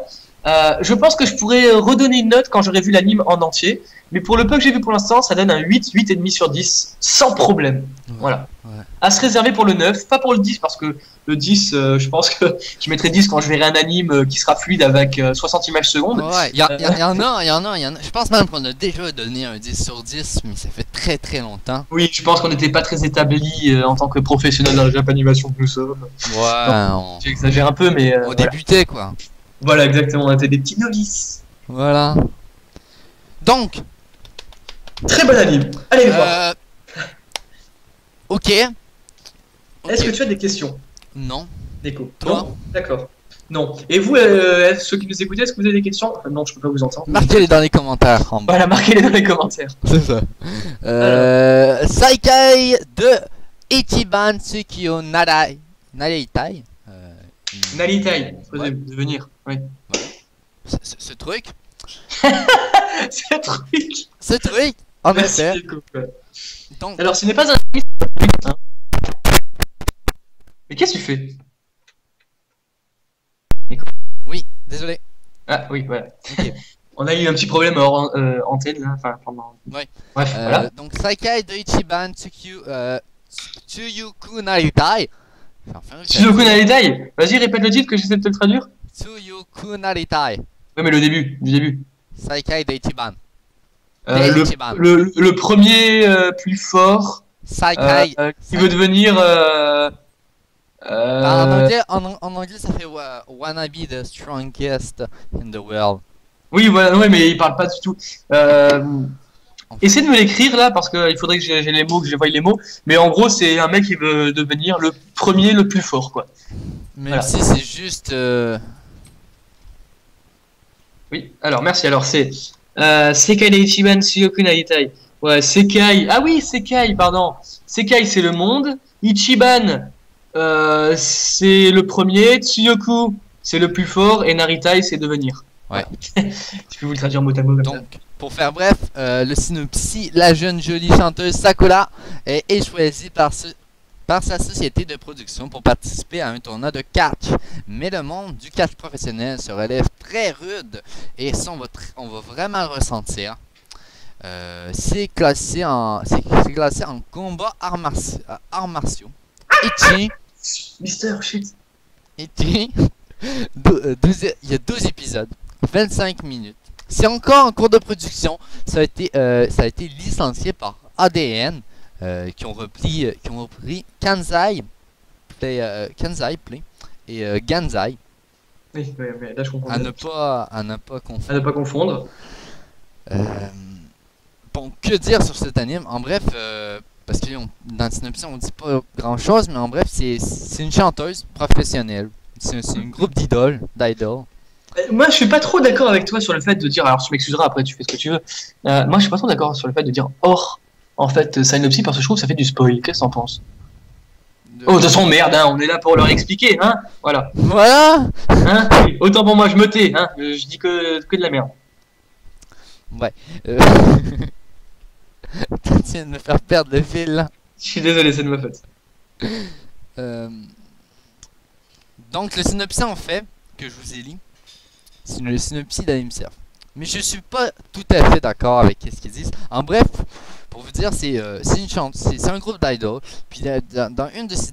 Je pense que je pourrais redonner une note quand j'aurai vu l'anime en entier. Mais pour le peu que j'ai vu pour l'instant, ça donne un 8,5 sur 10, sans problème. Ouais, voilà. Ouais. À se réserver pour le 9, pas pour le 10, parce que le 10, je pense que je mettrai 10 quand je verrai un anime qui sera fluide avec 60 images secondes. Ouais, il y en a. Je pense même qu'on a déjà donné un 10 sur 10, mais ça fait très très longtemps. Oui, je pense qu'on n'était pas très établis en tant que professionnels dans la Japanimation que nous sommes. Ouais, j'exagère un peu, mais on débutait quoi. Voilà, exactement, on était des petits novices. Voilà. Donc, très bon anime. Allez le voir. Ok. Est-ce que tu as des questions? Non. Nico. Toi? Non. D'accord. Non. Et vous, ceux qui nous écoutez, est-ce que vous avez des questions? Non, je peux pas vous entendre. Marquez-les dans les commentaires. En bas. Voilà, marquez-les dans les commentaires. C'est ça. Saikai de Ichiban Tsukio Naraitai. Naritai, faut Ouais. devenir. Oui. Ce truc. Ce truc. En Merci, effet. Nico. Donc, Alors, ce n'est pas un. Hein. Mais qu'est-ce que tu fais? oui, désolé. Ah oui, voilà. Ok. On a eu un petit problème hors antenne là, enfin pendant. Ouais. Bref, voilà. Donc, Saikai de Ichiban Tsuyuku Naritai. Tsuyoku Naritai. Vas-y, répète le titre que j'essaie de te le traduire. Tsuyuku Naritai. Ouais, mais le début, du début. Saikai de Ichiban. Le premier plus fort Saikai. qui veut devenir. En anglais, ça fait wanna be the strongest in the world. Oui, voilà, ouais, mais il parle pas du tout. Essaie de me l'écrire là parce qu'il faudrait que j'ai les mots, que je voie les mots. Mais en gros, c'est un mec qui veut devenir le premier, le plus fort, quoi. Même si c'est juste. Oui, alors merci. Alors c'est Sekai de Ichiban Tsuyoku Naritai. Ouais, Sekai. Ah oui, Sekai, pardon. Sekai, c'est le monde. Ichiban, c'est le premier. Tsuyoku, c'est le plus fort. Et Naritai, c'est devenir. Ouais. Tu peux vous le traduire mot à mot comme ça. Donc, pour faire bref, le synopsis, la jeune jolie chanteuse Sakura est choisie par sa société de production pour participer à un tournoi de catch. Mais le monde du catch professionnel se relève très rude et ça on va vraiment le ressentir. C'est classé en combat arts martiaux. Ichi, Mister, shit. il y a 12 épisodes, 25 minutes. C'est encore en cours de production. Ça a été licencié par ADN. Qui ont repris Kansai Play Ganzai, Oui, mais là je comprends. à ne pas confondre. À ne pas confondre. Euh, bon, que dire sur cet anime? En bref, parce que dans le synopsis on dit pas grand chose, mais en bref, c'est une chanteuse professionnelle. C'est un groupe d'idoles. Moi, je suis pas trop d'accord avec toi sur le fait de dire. Alors, tu m'excuseras après, tu fais ce que tu veux. Moi, je suis pas trop d'accord sur le fait de dire hors en fait synopsis parce que je trouve que ça fait du spoil. Qu'est-ce que t'en penses? Oh, de toute façon, merde, hein, on est là pour leur expliquer, hein. Voilà. Voilà! Hein, oui, autant pour moi, je me tais, hein. Je dis que de la merde. Ouais. Euh... tu viens de me faire perdre le fil là. Je suis désolé, c'est de ma faute. Euh, Donc le synopsis en fait, que je vous ai lu, c'est le synopsis d'Anime Surf. Mais je suis pas tout à fait d'accord avec ce qu'ils disent. En bref, pour vous dire, c'est une chante, c'est un groupe d'idoles. Puis dans une de ces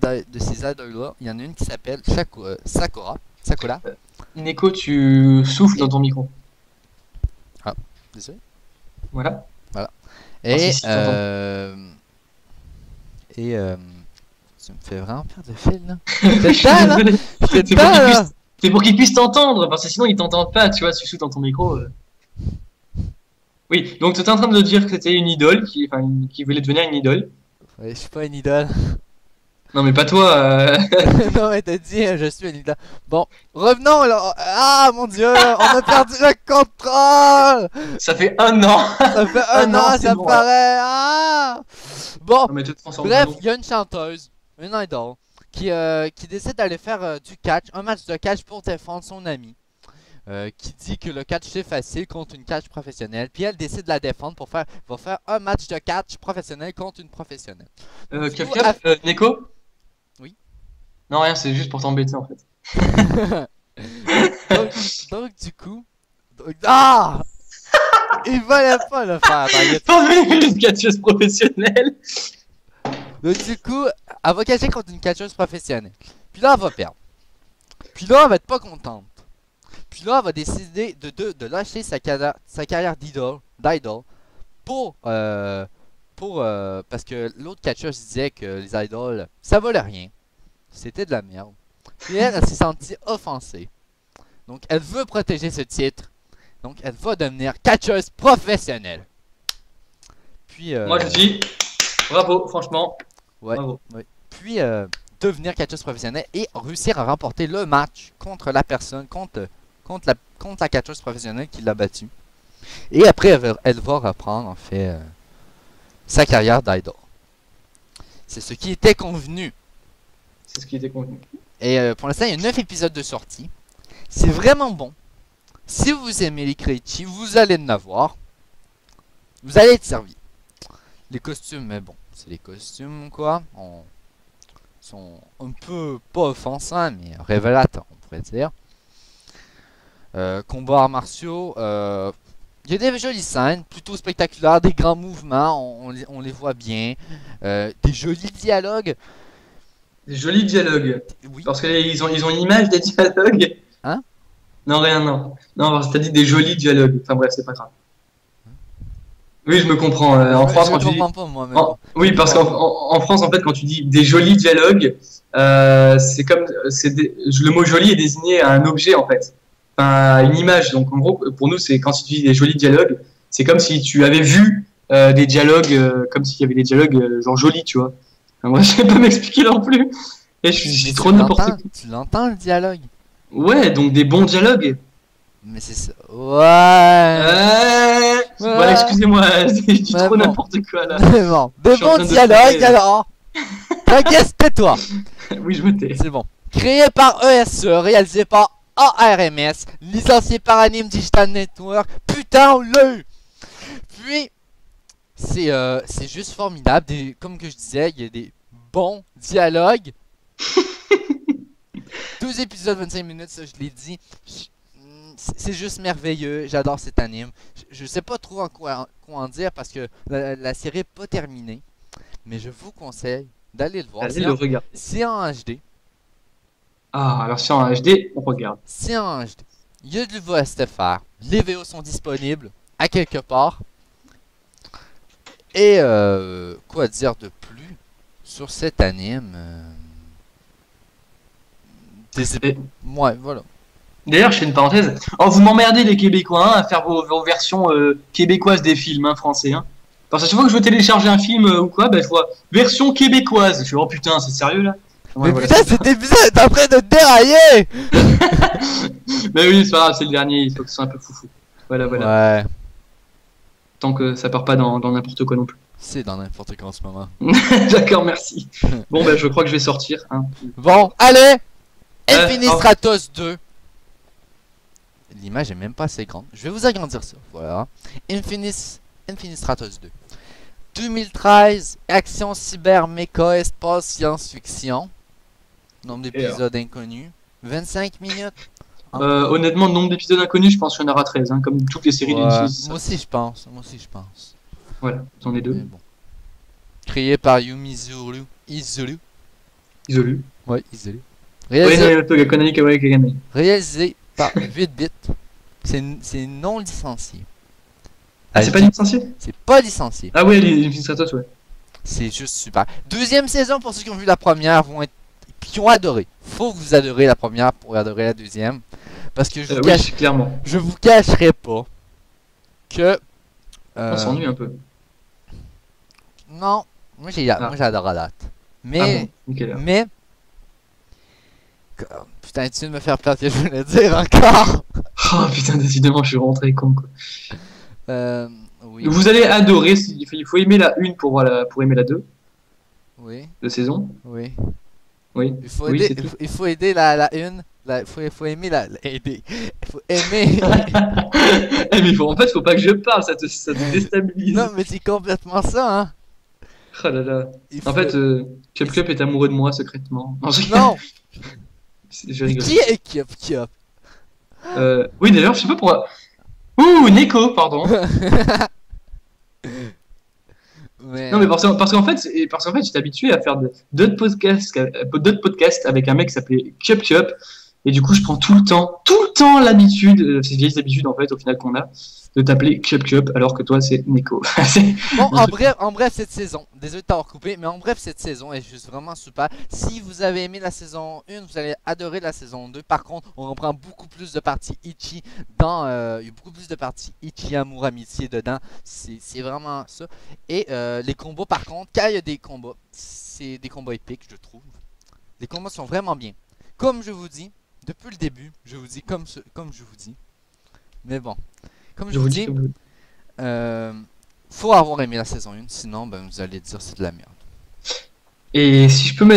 idoles-là, il y en a une qui s'appelle Sakura. Neko, tu souffles dans ton micro. Ah, désolé. Voilà. Et, si, t'entends. ça me fait vraiment perdre le fil là. T'es dedans là? Désolé. T'es C'est dedans là? pour qu'ils puissent t'entendre, parce que sinon ils t'entendent pas, tu vois, si tu souffles dans ton micro. Oui, donc tu étais en train de dire que c'était une idole, qui voulait devenir une idole. Ouais, je suis pas une idole. Non, mais pas toi. Non mais t'as dit je suis une idole. Bon, revenons là. Ah mon dieu, on a perdu le contrôle. Ça fait un an. Ça fait Un un an, an, c'est ça bon, paraît. Ah. Bon, Non, mais tu te transformes bref, en il y a une chanteuse, une idol, qui décide d'aller faire du catch, un match de catch pour défendre son ami. Qui dit que le catch c'est facile contre une catch professionnelle. Puis elle décide de la défendre va faire un match de catch professionnel contre une professionnelle. Du coup, Kafka, Neko? Oui. Non, rien, c'est juste pour t'embêter en fait. donc, donc, du coup. Ah! Il valait pas le faire, t'inquiète. Pas devenir une catcheuse professionnelle. Donc du coup, elle va catcher contre une catcheuse professionnelle. Puis là, elle va perdre. Puis là, elle va être pas contente. Puis là, elle va décider de lâcher sa carrière d'idole parce que l'autre catcheuse disait que les idoles, ça valait rien. C'était de la merde. Puis elle s'est sentie offensée. Donc elle veut protéger ce titre. Donc elle va devenir catcheuse professionnelle. Puis Moi je dis bravo, franchement. ouais, Bravo. ouais. Puis devenir catcheuse professionnelle et réussir à remporter le match contre la personne, contre la catcheuse professionnelle qui l'a battue. Et après elle va reprendre en fait sa carrière d'idol. C'est ce qui était convenu. C'est ce qui était convenu. Et pour l'instant, il y a 9 épisodes de sortie. C'est vraiment bon. Si vous aimez les Kreichi, vous allez en avoir. Vous allez être servi. Les costumes, mais bon, c'est les costumes quoi. Sont un peu pas offensants, mais révélateurs, on pourrait dire. Combats arts martiaux. Il y a des jolies scènes, plutôt spectaculaires, des grands mouvements, on les voit bien. Des jolis dialogues. Des jolis dialogues. Oui. Parce qu'ils ont une image des dialogues. Hein? Non, rien, non. Non, parce que t'as dit des jolis dialogues. Enfin bref, c'est pas grave. Oui, je me comprends. En France, je quand tu dis... comprends pas moi. Mais Oui, parce qu'en France, en fait, quand tu dis des jolis dialogues, c'est comme... le mot joli est désigné à un objet, en fait. Enfin, une image. Donc, en gros, pour nous, c'est quand tu dis des jolis dialogues, c'est comme si tu avais vu des dialogues, comme s'il y avait des dialogues genre jolis, tu vois. Enfin, moi, je sais pas m'expliquer non plus. Et je dis trop n'importe quoi. Tu l'entends le dialogue? Ouais, donc des bons dialogues. Mais c'est ça. Ouais. Voilà, excusez-moi, je dis trop n'importe quoi là. C'est bon. Des bons dialogues alors. T'inquiète, tais-toi. Oui, je me tais. C'est bon. Créé par ESE, réalisé par ARMS, licencié par Anime Digital Network. Putain, on l'a eu. Puis, c'est juste formidable. Comme que je disais, il y a des bons dialogues. 12 épisodes, 25 minutes, ça je l'ai dit. C'est juste merveilleux, j'adore cet anime. Je sais pas trop quoi en dire parce que la série n'est pas terminée. Mais je vous conseille d'aller le voir. Allez le regarder. C'est en HD. Ah, alors si en HD, on regarde. C'est en HD. Il y a du VOST à faire. Les VO sont disponibles à quelque part. Et quoi dire de plus sur cet anime Et- Ouais, voilà. D'ailleurs, je fais une parenthèse. Oh, vous m'emmerdez les Québécois hein, à faire vos versions québécoises des films hein, français. Hein. Parce que chaque fois que je veux télécharger un film ou quoi, bah, je vois version québécoise. Je fais oh putain, c'est sérieux là? Ouais, Mais voilà, putain, c'est ça. cet épisode est en train de dérailler! Mais oui, c'est pas grave, c'est le dernier. Il faut que ce soit un peu foufou. Voilà, voilà. Ouais, Tant que ça part pas dans n'importe quoi non plus. c'est dans n'importe quoi en ce moment. D'accord, merci. Bon, bah, je crois que je vais sortir. Hein. Bon, allez! Euh, Infinistratos 2. L'image est même pas assez grande. Je vais vous agrandir ça. Voilà. Infinistratos 2. 2013, action cyber, méca, espace, science-fiction. Nombre d'épisodes inconnus. 25 minutes. Honnêtement, le nombre d'épisodes inconnus, je pense qu'il y en aura 13, hein, comme toutes les séries Ouais, d'Infinity. moi aussi je pense. Moi aussi je pense. Voilà, j'en ai Mais deux. bon. Créé par Yumizuru Izuru. Isolus. Ouais, Izuru. Ouais, Naruto ga Konami Kawaii Kagame. Réalisé par 8 bits. C'est non licencié. Ah, c'est pas licencié? C'est pas licencié. Ah ouais, les Infinity Stratos, ouais. C'est juste super. Deuxième saison pour ceux qui ont vu la première vont être qui ont adoré. Faut que vous adorez la première pour adorer la deuxième. Parce que je vous, Oui, clairement. je vous cacherai pas que. On s'ennuie un peu. Non, moi j'ai adoré la date. Ah Mais. bon, nickel. Mais. Putain, tu viens de me faire perdre ce que je voulais dire encore. Oh putain, décidément, je suis rentré con quoi. Oui. Vous allez adorer, il faut aimer la 1 pour aimer la 2 Oui. de saison. Oui. Oui. Il faut Oui, aider, c'est tout. il faut aider la une. Il faut aimer aider. Il faut aimer. Eh, mais en fait, faut pas que je parle, ça te déstabilise. Non, mais c'est complètement ça, hein. Oh là là. Il En faut- fait, Cup Cup est amoureux de moi secrètement. Non, Non. je rigole. Qui est Cup? Oui, d'ailleurs, je sais pas pourquoi. Ouh, Neko, pardon. Mais, Non, mais parce qu'en fait, j'étais habitué à faire d'autres podcasts avec un mec qui s'appelait Cup Cup. Et du coup, je prends tout le temps l'habitude, ces vieilles habitudes en fait, au final qu'on a, de t'appeler Cup Cup alors que toi, c'est Neko. bon, en bref, cette saison, désolé de t'avoir coupé, mais en bref, cette saison est juste vraiment super. Si vous avez aimé la saison 1, vous allez adorer la saison 2. Par contre, on reprend beaucoup plus de parties Ichi dans. Il y a beaucoup plus de parties Ichi, amour, amitié dedans. C'est vraiment ça. Et les combos, par contre, quand il y a des combats, c'est des combats épiques, je trouve. Les combats sont vraiment bien. Comme je vous dis, depuis le début, je vous dis comme je vous dis. Mais bon, comme je vous dis. Faut avoir aimé la saison 1, sinon ben, vous allez dire c'est de la merde. Et si je peux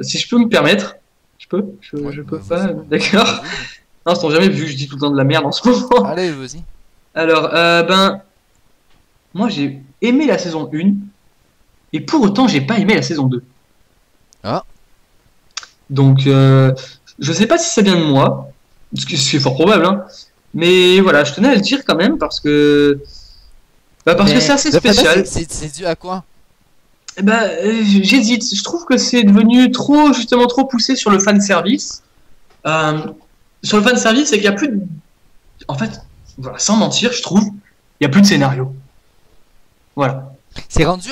si je peux me permettre, je peux, Ouais, je peux bah, pas, vas-y. d'accord. Non, c'est jamais vu que je dis tout le temps de la merde en ce moment. Allez, vas-y. Alors, moi j'ai aimé la saison 1, et pour autant j'ai pas aimé la saison 2. Ah. Donc, je sais pas si ça vient de moi, ce qui est fort probable, hein. Mais voilà, je tenais à le dire quand même parce que c'est assez spécial. C'est dû à quoi? Eh ben, j'hésite. Je trouve que c'est devenu justement trop poussé sur le fan service. Sur le fan service, c'est qu'il y a plus de... En fait, voilà, sans mentir, je trouve, il y a plus de scénario. Voilà. C'est rendu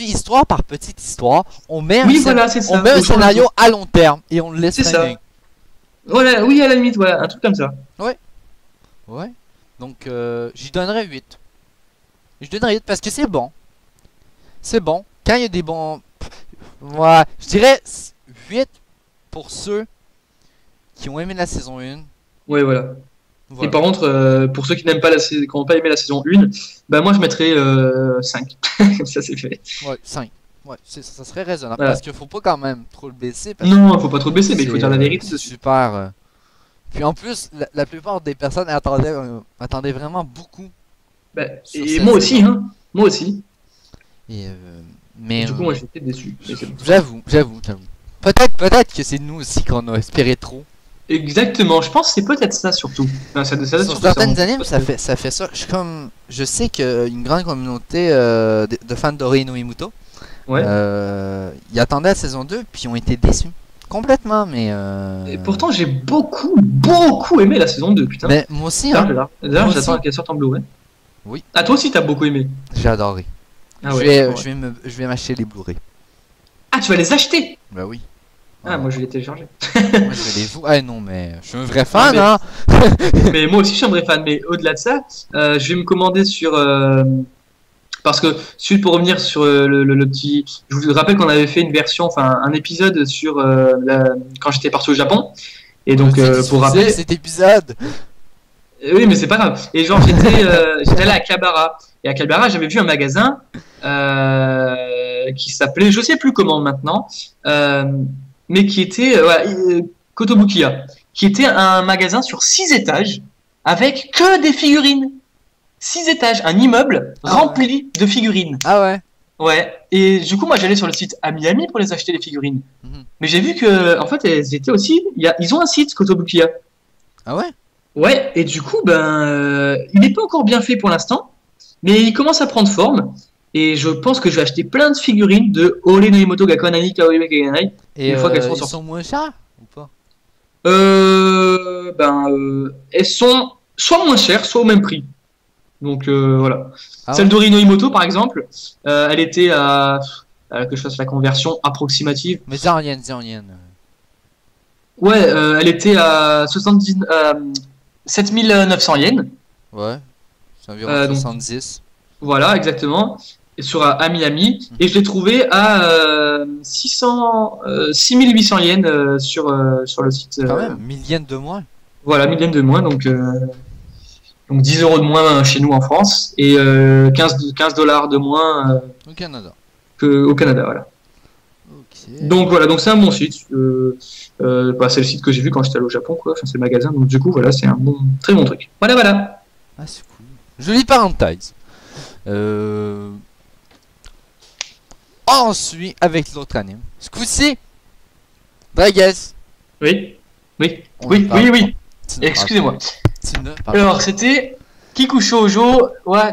histoire par petite histoire. On met Oui, voilà, c'est ça. on met un Au fond, scénario à long terme et on le laisse C'est ça. traîner. Voilà, oui, à la limite, voilà, un truc comme ça. Ouais. Donc j'y donnerais 8. Je donnerais 8 parce que c'est bon. C'est bon. Quand il y a des bons... Ouais, je dirais 8 pour ceux qui ont aimé la saison 1. Ouais, voilà. Voilà. Et par contre, pour ceux qui n'aiment pas qui n'ont pas aimé la saison 1, bah moi je mettrais 5. Comme ça, c'est fait. Ouais, 5. Ouais, ça serait raisonnable. Voilà. Parce qu'il faut pas quand même trop le baisser. Parce Non, faut pas trop baisser, mais il faut c'est, dire la vérité c'est dessus. super. Puis en plus, la plupart des personnes attendaient vraiment beaucoup. Bah, Sur et cette moi aussi, saison. hein. Moi aussi. Et, mais Du coup, moi j'étais déçu. Mais c'est bon. j'avoue. Peut-être que c'est nous aussi qu'on a espéré trop. Exactement, je pense que c'est peut-être ça surtout. Enfin, ça doit Sur surtout certaines ça, animes, parce ça que- fait ça. Je sais qu'une grande communauté de fans d'Ori no Imuto, Ouais. ils attendaient la saison 2 puis ont été déçus. Complètement, mais. Et pourtant, j'ai beaucoup aimé la saison 2, putain. Mais moi aussi, D'ailleurs, hein, d'ailleurs, moi j'attends aussi. qu'elle sorte en Blu-ray. Oui. Ah, toi aussi, t'as beaucoup aimé. J'ai adoré. Ah, je ouais, vais, ouais. je vais m'acheter les Blu-ray. Ah, tu vas les acheter? Bah oui. Ah, moi je l'ai téléchargé. Moi, je l'ai vu. Ah non, mais je suis un vrai fan, mais- hein. Mais moi aussi je suis un vrai fan. Mais au-delà de ça, je vais me commander sur. Parce que, suite pour revenir sur le petit. Je vous rappelle qu'on avait fait une version, enfin un épisode sur quand j'étais parti au Japon. Et donc, pour rappeler. cet épisode. Oui, mais c'est pas grave. Et genre, j'étais allé à Kabara. Et à Kabara, j'avais vu un magasin qui s'appelait, je sais plus comment maintenant, mais qui était Kotobukiya, qui était un magasin sur 6 étages avec que des figurines. 6 étages, un immeuble rempli de figurines. Ah ouais. Ouais. Et du coup, moi, j'allais sur le site Amiami pour les acheter les figurines. Mhm. Mais j'ai vu que, en fait, elles étaient aussi. Ils ont un site Kotobukiya. Ah ouais. Ouais, et du coup, il n'est pas encore bien fait pour l'instant, mais il commence à prendre forme. Et je pense que je vais acheter plein de figurines de Ore no Imoto ga Konani Kaoime Keganai Et une fois qu'elles sont ils sorties. sont moins chers ou pas? Elles sont soit moins chères, soit au même prix. Donc voilà. Ah Celle ouais. d'Ore no Imoto, par exemple, elle était que je fasse la conversion approximative. Mais dis en yen, dis en yen. Ouais, elle était à 7900 yens. Ouais. C'est environ Donc, 70. Voilà, exactement. Et sur Amiami. Et je l'ai trouvé à 6800 yens sur le site. Quand même, 1000 yens de moins. Voilà, 1000 yens de moins. Donc 10 euros de moins chez nous en France. Et 15 dollars de moins Au Canada. qu'au Canada. Voilà. Ok. Donc voilà, donc c'est un bon site. C'est le site que j'ai vu quand j'étais allé au Japon, quoi. Enfin, c'est le magasin. Donc du coup, voilà, c'est un très bon truc. Voilà, voilà. Ah, c'est cool. Jolie parenthèse. Ensuite, avec l'autre anime. Ce coup-ci, Dragas. Oui. Oui. On Oui, parle. oui, oui. Tu ne Excusez-moi. Tu ne parles Alors, c'était Kikushoujo wa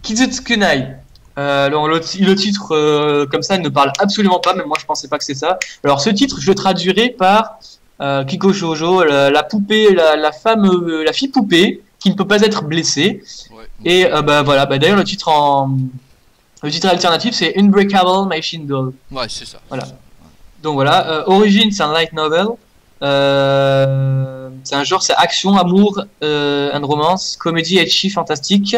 Kizutsukunai. Alors, le titre, comme ça, ne parle absolument pas, mais moi, je pensais pas que c'est ça. Alors, ce titre, je le traduirai par Kikushoujo, la poupée, la femme, la fille poupée, qui ne peut pas être blessée. Ouais. Et voilà, d'ailleurs, le titre alternatif, c'est Unbreakable Machine Doll. Ouais, c'est ça. Voilà. c'est ça. Donc voilà, Origin, c'est un light novel. C'est un genre, c'est action, amour, and romance, comédie, etchi, fantastique.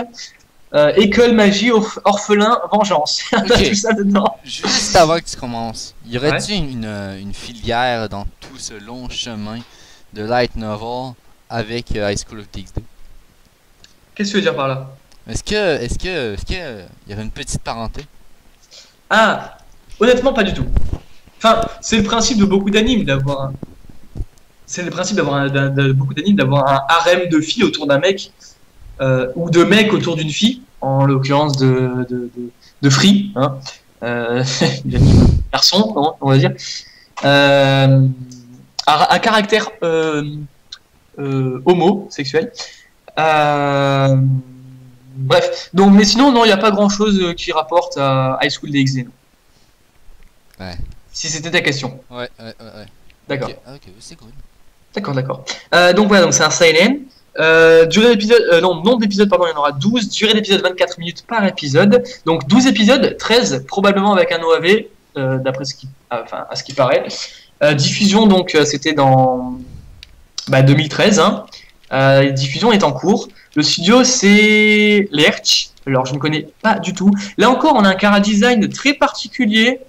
École, magie, orphelin, vengeance. Ok. Tout ça dedans. Juste avant que tu commences, y aurait-il Ouais. une filière dans tout ce long chemin de light novel avec High School of DxD? Qu'est-ce que tu veux dire par là? Est-ce que y aurait une petite parenté? Ah, honnêtement, pas du tout. Enfin, c'est le principe de beaucoup d'animes d'avoir un... C'est le principe de beaucoup d'animes d'avoir un harem de filles autour d'un mec ou de mecs autour d'une fille, en l'occurrence de Free, hein, l'anime garçon, on va dire, à caractère homosexuel. Bref, donc, mais sinon, non, il n'y a pas grand chose qui rapporte à High School DxD. Non. Ouais. Si c'était ta question. Ouais. D'accord. Ok, c'est cool. D'accord. Donc voilà, donc c'est un seinen. Durée d'épisode, nombre d'épisodes, pardon, il y en aura 12. Durée d'épisode 24 minutes par épisode. Donc 12 épisodes, 13 probablement avec un OAV, d'après à ce qui paraît. Diffusion, donc c'était dans 2013. Hein. Diffusion est en cours. Le studio, c'est Lerch. Alors je ne connais pas du tout. Là encore, on a un chara design très particulier,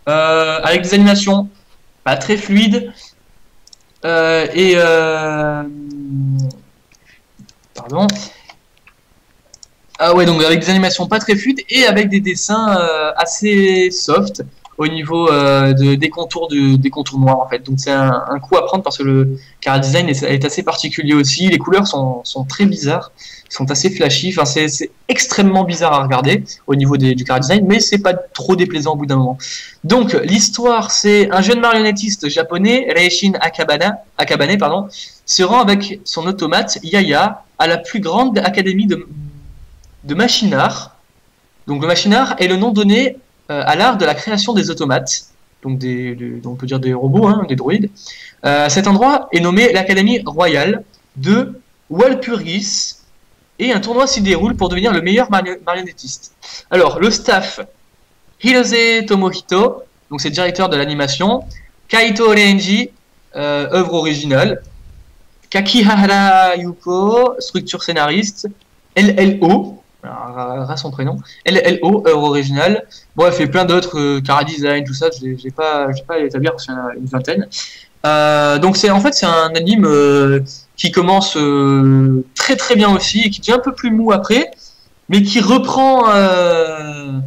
avec des animations pas très fluides. Pardon. Ah ouais, donc avec des animations pas très fluides et avec des dessins assez soft au niveau des contours noirs en fait. Donc c'est un coup à prendre parce que le chara design est assez particulier aussi. Les couleurs sont très bizarres, sont assez flashy. Enfin c'est extrêmement bizarre à regarder au niveau du chara design, mais c'est pas trop déplaisant au bout d'un moment. Donc l'histoire, c'est un jeune marionnettiste japonais, Reishin Akabane, se rend avec son automate Yaya à la plus grande académie de machine art. Donc le machine art est le nom donné à l'art de la création des automates, donc on peut dire des robots, hein, des droïdes. Cet endroit est nommé l'Académie royale de Walpurgis et un tournoi s'y déroule pour devenir le meilleur marionnettiste. Alors le staff, Hirose Tomohito, donc c'est le directeur de l'animation, Kaito Orenji, œuvre originale. Kakihara Yuko, structure scénariste. LLO, alors, son prénom. LLO, œuvre originale. Bref, et plein d'autres, Cara Design, tout ça, j'ai pas à l'établir parce qu'il y en a une vingtaine. Donc c'est un anime qui commence très très bien aussi et qui devient un peu plus mou après, mais qui reprend un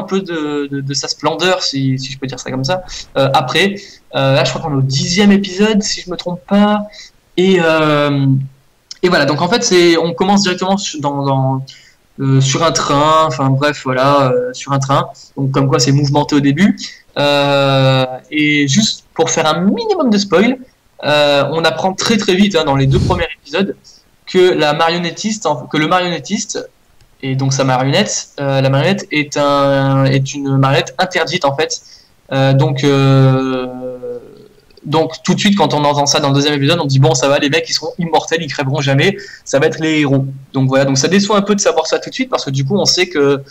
peu de sa splendeur, si je peux dire ça comme ça, après. Là, je crois qu'on est au 10e épisode, si je me trompe pas. Et voilà, donc en fait, on commence directement sur un train, enfin bref, voilà, sur un train. Donc comme quoi c'est mouvementé au début. Et juste pour faire un minimum de spoil, on apprend très très vite dans les 2 premiers épisodes que le marionnettiste et donc sa marionnette, la marionnette est une marionnette interdite en fait. Donc tout de suite quand on entend ça dans le 2e épisode, on dit bon ça va, les mecs ils seront immortels, ils crèveront jamais, ça va être les héros. Donc voilà, donc ça déçoit un peu de savoir ça tout de suite parce que du coup on sait que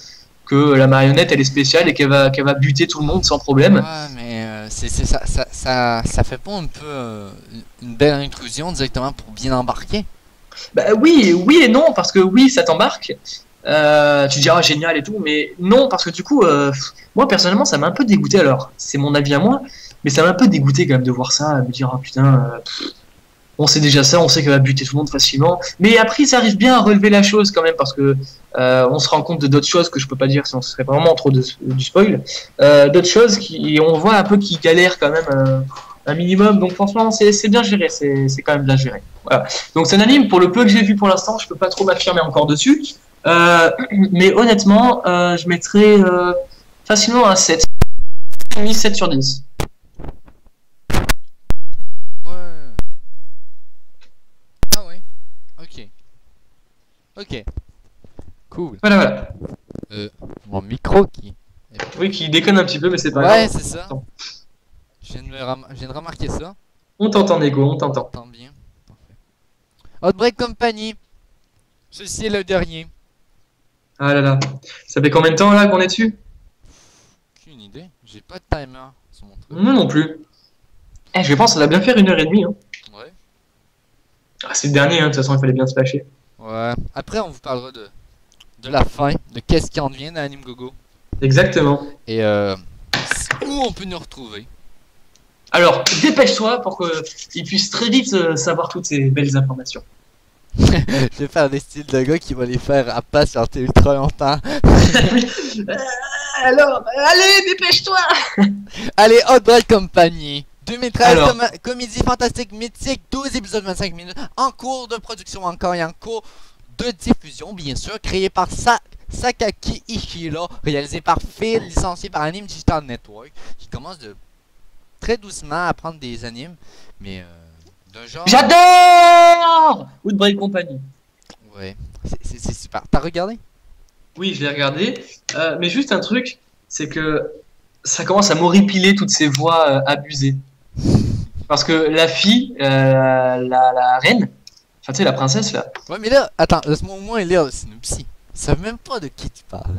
la marionnette elle est spéciale et qu'elle va buter tout le monde sans problème. Ouais, mais ça fait pas un peu une belle intrusion directement pour bien embarquer? Bah oui et non, parce que oui ça t'embarque, tu dis ah génial et tout, mais non parce que du coup moi personnellement ça m'a un peu dégoûté, alors c'est mon avis à moi, mais ça m'a un peu dégoûté quand même de voir ça, me dire oh putain, on sait déjà ça, on sait qu'elle va buter tout le monde facilement, mais après ça arrive bien à relever la chose quand même parce que on se rend compte de d'autres choses que je peux pas dire sinon ce serait vraiment trop du spoil, d'autres choses et on voit un peu qu'ils galèrent quand même un minimum, donc franchement c'est bien géré, c'est quand même bien géré. Voilà. Donc c'est un anime, pour le peu que j'ai vu pour l'instant, je peux pas trop m'affirmer encore dessus, mais honnêtement je mettrais facilement un 7, 7 sur 10. Ok. Cool. Voilà. Mon micro qui... Oui, qui déconne un petit peu, mais c'est pas grave. Ouais, grave. c'est ça. Je viens de remarquer ça. On t'entend, Nego, on t'entend. T'entends bien. Parfait. Outbreak Company. Ceci est le dernier. Ah là là. Ça fait combien de temps là qu'on est dessus? Aucune idée. J'ai pas de timer sur mon truc. Moi non plus. Je pense que ça va bien faire 1h30. Hein. Ouais. Ah, c'est le dernier, de toute façon, il fallait bien se lâcher. Ouais. Après, on vous parlera de la fin, de qu'est-ce qui en devient d'Anime Gogo. Exactement. Et où on peut nous retrouver. Alors, dépêche-toi pour qu'ils puissent très vite savoir toutes ces belles informations. Je vais faire des styles de gars qui vont les faire à patienter ultra longtemps. Alors, allez, dépêche-toi. Allez, Outbreak Company. 2013, comédie fantastique mythique, 12 épisodes 25 minutes, en cours de production encore et en cours de diffusion, bien sûr, créé par Sakaki Ishiro, réalisé par Phil, licencié par Anime Digital Network, qui commence très doucement à prendre des animes, mais d'un genre... J'adore Outbreak Company. Ouais, c'est super. T'as regardé? Oui, je l'ai regardé, mais juste un truc, c'est que ça commence à m'horripiler toutes ces voix abusées. Parce que la fille, la reine, enfin tu sais la princesse là. Ouais mais là, attends, laisse-moi au moins lire le synopsis. Ils savent même pas de qui tu parles.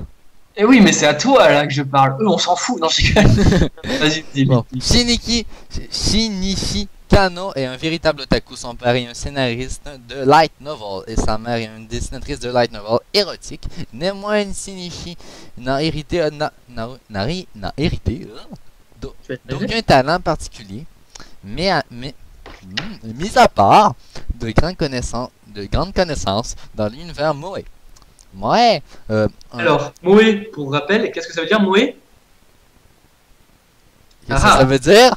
Eh oui mais c'est à toi là que je parle, eux on s'en fout, non je rigole. Vas-y, dis. Bon. Shinichi Kano est un véritable otaku, son père est un scénariste de light novel et sa mère est une dessinatrice de light novel érotique. Néanmoins Shinichi n'a hérité d'aucun talent particulier. Mais mis à part de grandes connaissances dans l'univers Moe. Moe. Alors, Moe, pour rappel, qu'est-ce que ça veut dire Moe? Qu'est-ce que ça veut dire?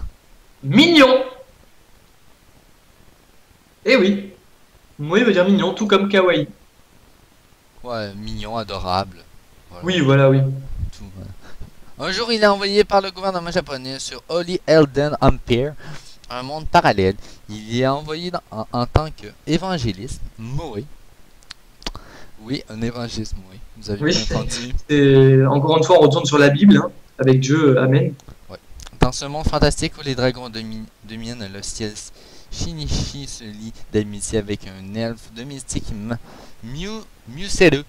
Mignon. Eh oui. Moe veut dire mignon, tout comme kawaii. Ouais, mignon, adorable. Voilà. Oui, voilà, oui. Tout, ouais. Un jour, il est envoyé par le gouvernement japonais sur Holy Elden Empire, un monde parallèle. Il y est envoyé en tant qu'évangéliste Moe. Oui, un évangéliste Moe. Vous avez bien entendu. Et encore une fois, on retourne sur la Bible, hein, avec Dieu, Amen. Ouais. Dans ce monde fantastique où les dragons dominent le ciel, Shinichi se lie d'amitié avec un elfe domestique Museru.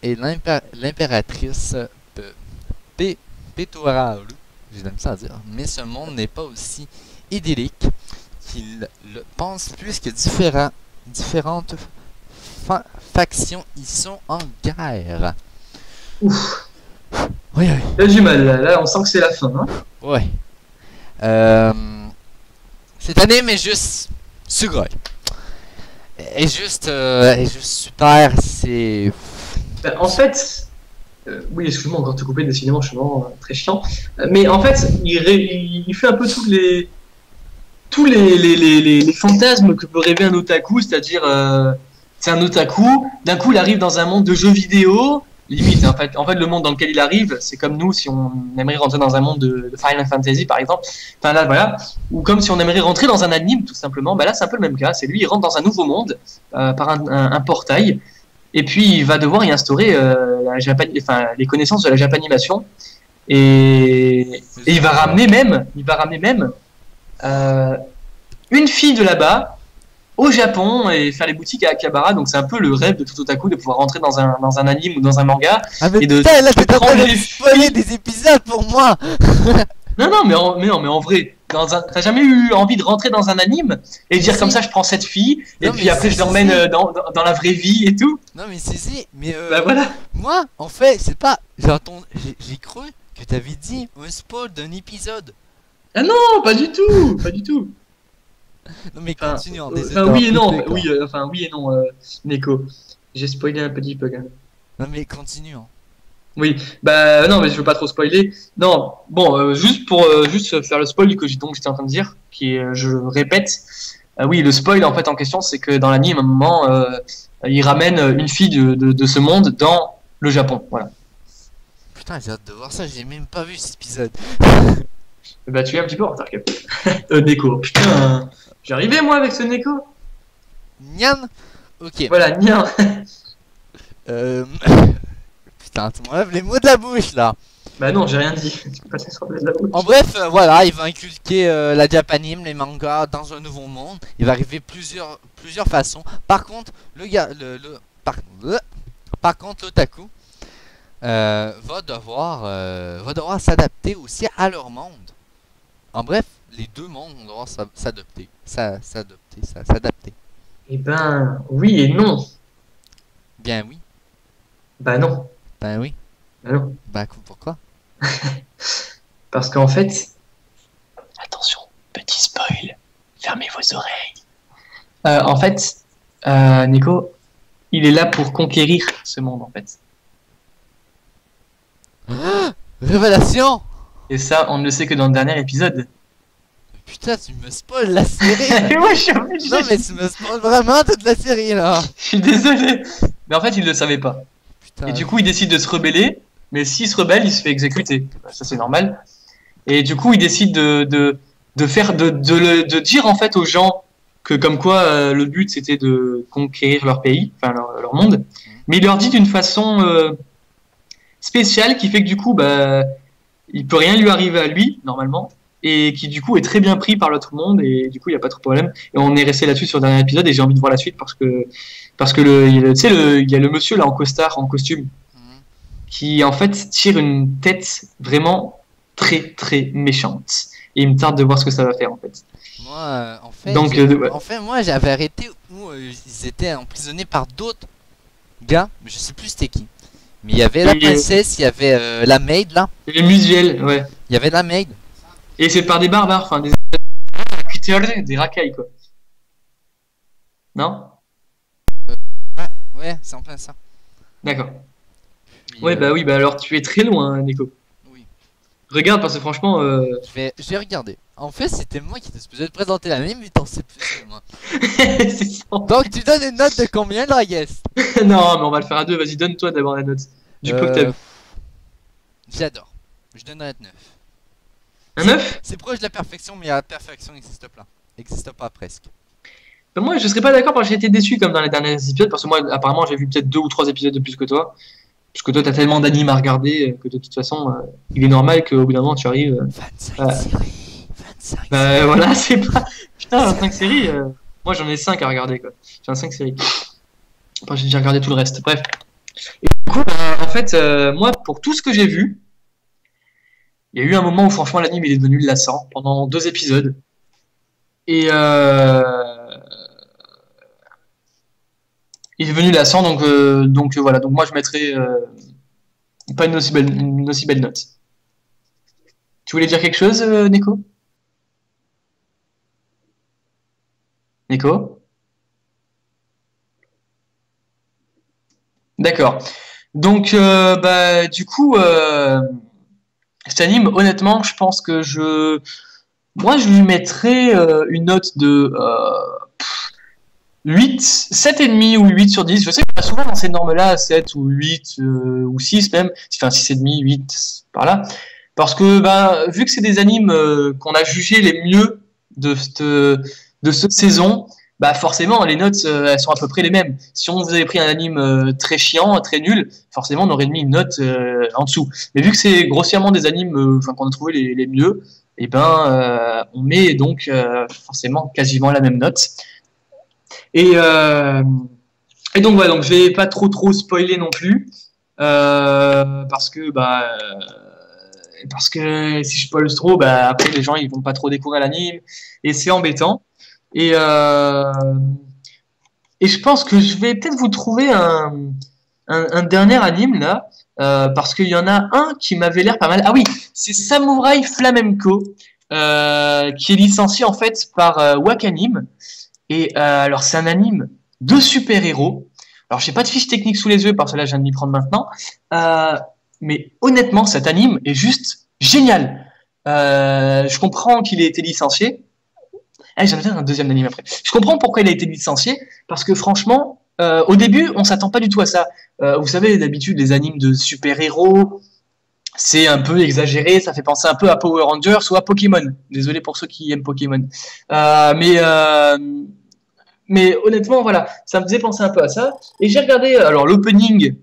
Et l'impératrice Petoraru. j'ai de la misère à dire, mais ce monde n'est pas aussi idyllique qu'il le pense, puisque différentes factions y sont en guerre. Ouf, Oui, oui. il y a du mal, là on sent que c'est la fin. Hein. Ouais. Cette année, mais juste Sugoi. Est juste super, c'est... Bah, en fait, oui, excuse-moi encore de te couper, décidément, je suis vraiment très chiant. Mais en fait, il fait un peu tous les fantasmes que peut rêver un otaku, c'est-à-dire, c'est un otaku, d'un coup il arrive dans un monde de jeux vidéo, limite, en fait le monde dans lequel il arrive, c'est comme nous si on aimerait rentrer dans un monde de Final Fantasy par exemple, enfin là voilà, ou comme si on aimerait rentrer dans un anime tout simplement, bah là c'est un peu le même cas, c'est lui il rentre dans un nouveau monde par un portail, et puis il va devoir y instaurer les connaissances de la japanimation, et il va ramener même euh, une fille de là-bas au Japon et faire les boutiques à Akihabara. Donc c'est un peu le rêve de tout otaku de pouvoir rentrer dans un anime ou dans un manga. Ah mais et de putain, là t'es en train prendre de les spoiler filles. des épisodes pour moi. Non, mais en vrai, t'as jamais eu envie de rentrer dans un anime et dire Si. comme ça je prends cette fille et Non, puis mais après si, je l'emmène si. dans la vraie vie et tout. Non mais si, mais Bah voilà. moi, en fait, c'est pas... J'ai cru que t'avais dit un spoil d'un épisode. Ah non, pas du tout, pas du tout. Non mais Enfin, continue, en désolé. enfin oui et non, Coupé, quoi. oui, enfin oui et non, Neko. J'ai spoilé un petit peu quand même. Non mais continue. Hein. Oui, bah non, mais je veux pas trop spoiler. Non, bon, juste pour juste faire le spoil que j'étais en train de dire, qui est, je répète, oui, le spoil en fait en question, c'est que dans l'anime, à un moment, il ramène une fille de ce monde dans le Japon. Voilà. Putain, j'ai hâte de voir ça, j'ai même pas vu cet épisode. Bah tu es un petit peu en retard, Cap. Neko. Putain, j'arrivais moi avec ce Neko. Nyan. Ok. Voilà, nien. Euh... Putain, tu m'enlèves les mots de la bouche là. Bah non, j'ai rien dit. Tu peux pas te sortir de la bouche. En bref, voilà, il va inculquer la japanime, les mangas dans un nouveau monde. Il va arriver plusieurs façons. Par contre, par contre, l'otaku va devoir s'adapter aussi à leur monde. En bref, les deux mondes vont devoir s'adapter. Eh ben, oui et non. Bien oui, Bah non. ben oui, Bah non. ben pourquoi? Parce qu'en fait, attention, petit spoil, fermez vos oreilles. En fait, Nico, il est là pour conquérir ce monde en fait. Révélation! Et ça, on ne le sait que dans le dernier épisode. Putain, tu me spoil la série là. Et moi, je suis obligé. Non mais tu me spoil vraiment toute la série là. Je suis désolé. Mais en fait, il le savait pas. Putain. Et du coup, il décide de se rebeller. Mais s'il se rebelle, il se fait exécuter. Ça, c'est normal. Et du coup, il décide de dire en fait aux gens que comme quoi le but c'était de conquérir leur pays, enfin leur monde. Mais il leur dit d'une façon spéciale qui fait que du coup, bah, il peut rien lui arriver à lui normalement, et qui du coup est très bien pris par l'autre monde, et du coup il y a pas trop de problème. Et on est resté là-dessus sur le dernier épisode, et j'ai envie de voir la suite parce que tu sais il y a le monsieur là en costard, en costume, Mhm. qui en fait tire une tête vraiment très très méchante. Et il me tarde de voir ce que ça va faire en fait. Moi, en fait, Donc, ouais. en fait, moi, j'avais arrêté où ils étaient emprisonnés par d'autres gars, mais je sais plus c'était qui. Mais il y avait la Et- princesse, il y avait la maid là, Les musuels, ouais. il y avait la maid. Et c'est par des barbares, enfin des racailles quoi. Non? Ouais, c'est en plein ça. D'accord. Puis, Ouais, bah oui, bah alors tu es très loin, hein, Nico. oui. Regarde, parce que franchement, Je vais regarder. En fait, c'était moi qui étais supposé te présenter l'anime, mais t'en sais plus que moi. c'est ça. Donc, tu donnes une note de combien, Dragues? Non, mais on va le faire à deux. Vas-y, donne-toi d'abord la note. Du peu que t'as vu. J'adore. Je donnerais un 9. Un 9? C'est proche de la perfection, mais la perfection n'existe pas. N'existe pas presque. Ben moi, je serais pas d'accord parce que j'ai été déçu comme dans les derniers épisodes. Parce que moi, apparemment, j'ai vu peut-être 2 ou 3 épisodes de plus que toi. Parce que toi, t'as tellement d'animes à regarder que de toute façon, il est normal qu'au bout d'un moment, tu arrives. 25 séries. 25 Bah voilà, c'est pas. Putain, 25 séries. Moi, j'en ai 5 à regarder, quoi. J'en ai 5 séries. Enfin, j'ai déjà regardé tout le reste. Bref. Et du coup, en fait, moi, pour tout ce que j'ai vu, Il y a eu un moment où franchement l'anime il est devenu lassant pendant 2 épisodes. Et il est devenu lassant, donc voilà. Donc moi je mettrais pas une aussi belle note. Tu voulais dire quelque chose, Nico? Nico? D'accord. Donc bah du coup cet anime, honnêtement, je pense que moi je lui mettrais une note de 8, 7,5 ou 8 sur 10. Je sais qu'on a souvent dans ces normes-là, 7 ou 8 ou 6 même, enfin 6,5, 8 par là. Parce que bah, vu que c'est des animes qu'on a jugés les mieux de cette saison, bah forcément les notes elles sont à peu près les mêmes. Si on vous avait pris un anime très chiant, très nul, forcément on aurait mis une note en dessous. Mais vu que c'est grossièrement des animes qu'on a trouvé les mieux, et ben on met donc forcément quasiment la même note. Et, euh, et donc voilà, donc je vais pas trop spoiler non plus parce que si je spoil trop, bah après les gens ils vont pas trop découvrir l'anime et c'est embêtant. Et euh, et je pense que je vais peut-être vous trouver un dernier anime là parce qu'il y en a un qui m'avait l'air pas mal. Ah oui, c'est Samurai Flamenco qui est licencié en fait par Wakanim. Et alors, c'est un anime de super-héros. Alors, j'ai pas de fiche technique sous les yeux, parce que là, je viens de m'y prendre maintenant. Euh, mais honnêtement, cet anime est juste génial. Je comprends qu'il ait été licencié. Ah, j'en ai un deuxième anime après. Je comprends pourquoi il a été licencié, parce que franchement, au début, on s'attend pas du tout à ça. Vous savez, d'habitude, les animes de super-héros, c'est un peu exagéré, ça fait penser un peu à Power Rangers ou à Pokémon. Désolé pour ceux qui aiment Pokémon. Mais honnêtement, voilà, ça me faisait penser un peu à ça. Et j'ai regardé, alors l'opening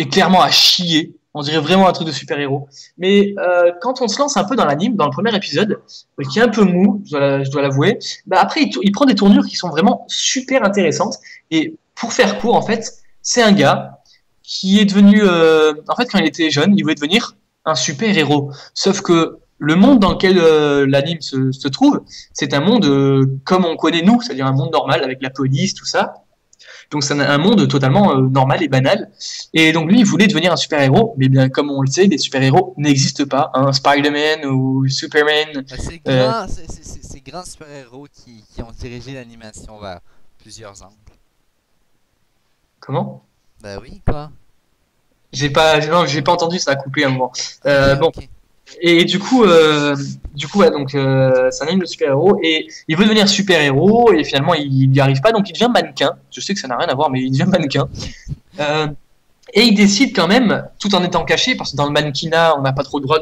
est clairement à chier. On dirait vraiment un truc de super-héros. Mais quand on se lance un peu dans l'anime, dans le premier épisode, qui est un peu mou, je dois l'avouer, bah après il prend des tournures qui sont vraiment super intéressantes. Et pour faire court, en fait, c'est un gars qui est devenu, en fait, quand il était jeune, il voulait devenir un super-héros. Sauf que le monde dans lequel l'anime se trouve, c'est un monde comme on connaît nous, c'est-à-dire un monde normal avec la police, tout ça. Donc c'est un monde totalement normal et banal. Et donc lui, il voulait devenir un super-héros, mais bien comme on le sait, les super-héros n'existent pas. Hein. Spider-Man ou Superman. Bah, ces grands super-héros qui ont dirigé l'animation vers plusieurs angles. Comment? Bah oui, quoi. Non, j'ai pas entendu, ça a coupé un moment. Ok, Bon, ok. et du coup, ouais, donc c'est un anime de super-héros et il veut devenir super-héros et finalement il n'y arrive pas, donc il devient mannequin. Je sais que ça n'a rien à voir, mais il devient mannequin. Euh, et il décide quand même, tout en étant caché, parce que dans le mannequinat, on n'a pas trop le droit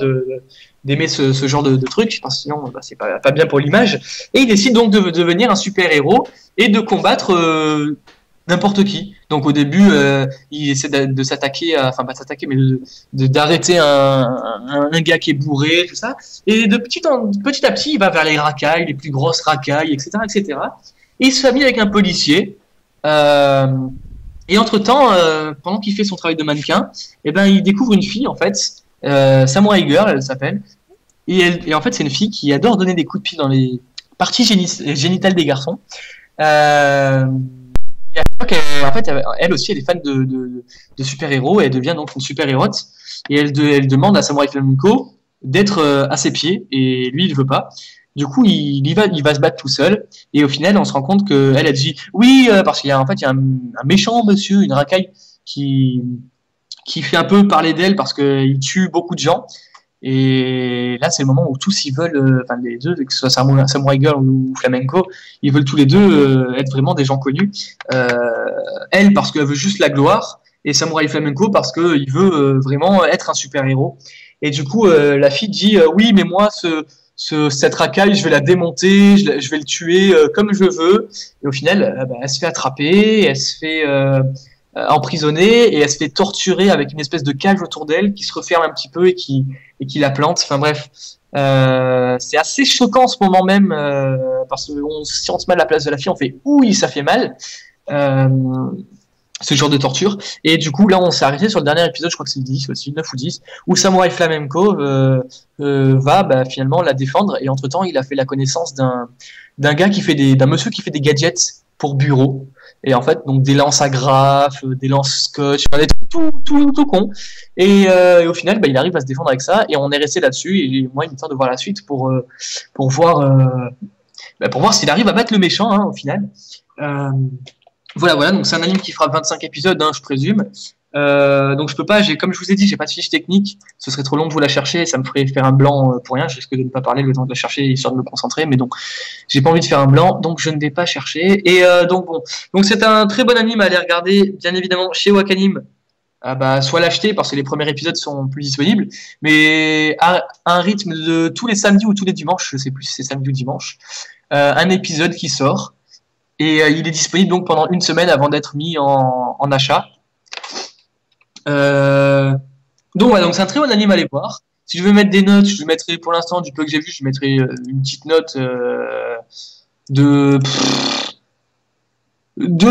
d'aimer ce genre de truc, parce que sinon bah, c'est pas bien pour l'image. Et il décide donc de devenir un super-héros et de combattre n'importe qui. Donc au début, il essaie de s'attaquer, enfin pas de s'attaquer, mais d'arrêter un gars qui est bourré, tout ça. Et de petit à petit, il va vers les racailles, les plus grosses racailles, etc., etc. Et il se fait ami avec un policier. Euh, et entre-temps, pendant qu'il fait son travail de mannequin, eh ben, il découvre une fille, en fait, Samurai Girl, elle s'appelle. Et en fait, c'est une fille qui adore donner des coups de pied dans les parties génitales des garçons. Euh, et à l'époque, en fait, elle aussi, elle est fan de super-héros et elle devient donc une super-hérote. Et elle demande à Samurai Flamenco d'être à ses pieds et lui, il veut pas. Du coup, il va se battre tout seul. Et au final, on se rend compte qu'elle a dit oui, parce qu'il y a en fait il y a un méchant monsieur, une racaille qui fait un peu parler d'elle parce qu'il tue beaucoup de gens. Et là, c'est le moment où tous ils veulent, enfin les deux, que ce soit Samurai Girl ou Flamenco, ils veulent tous les deux être vraiment des gens connus. Euh, Elle parce qu'elle veut juste la gloire, et Samurai Flamenco parce qu'il veut vraiment être un super héros. Et du coup, la fille dit oui, mais moi, cette racaille, je vais la démonter, je vais le tuer comme je veux. Et au final, bah, elle se fait attraper, elle se fait emprisonnée et elle se fait torturer avec une espèce de cage autour d'elle qui se referme un petit peu et qui la plante. Enfin bref, c'est assez choquant en ce moment même parce que si on se met à la place de la fille, on fait ouh, ça fait mal. Euh, ce genre de torture. Et du coup, là, on s'est arrêté sur le dernier épisode, je crois que c'est le 10 aussi, 9 ou 10, où Samurai Flamenco va finalement la défendre. Et entre-temps, il a fait la connaissance d'un gars qui fait d'un monsieur qui fait des gadgets pour bureau. Et en fait, donc des lances agrafes, des lances scotch, enfin, des trucs tout con. Et au final, il arrive à se défendre avec ça. Et on est resté là-dessus. Et moi, il me tente de voir la suite pour voir s'il arrive à battre le méchant, hein, au final. Voilà, donc c'est un anime qui fera 25 épisodes, hein, je présume. Donc je peux pas, comme je vous ai dit, j'ai pas de fiche technique, ce serait trop long de vous la chercher, ça me ferait faire un blanc pour rien, je risque de ne pas parler le temps de la chercher, histoire de me concentrer, mais donc j'ai pas envie de faire un blanc, donc je ne vais pas chercher. Et donc c'est un très bon anime à aller regarder, bien évidemment, chez Wakanim. Soit l'acheter parce que les premiers épisodes sont plus disponibles, mais à un rythme de tous les samedis ou tous les dimanches, je sais plus si c'est samedi ou dimanche, un épisode qui sort. Et il est disponible donc pendant une semaine avant d'être mis en achat. Donc c'est un très bon anime à aller voir. Si je veux mettre des notes, je mettrai pour l'instant du peu que j'ai vu, je mettrai une petite note de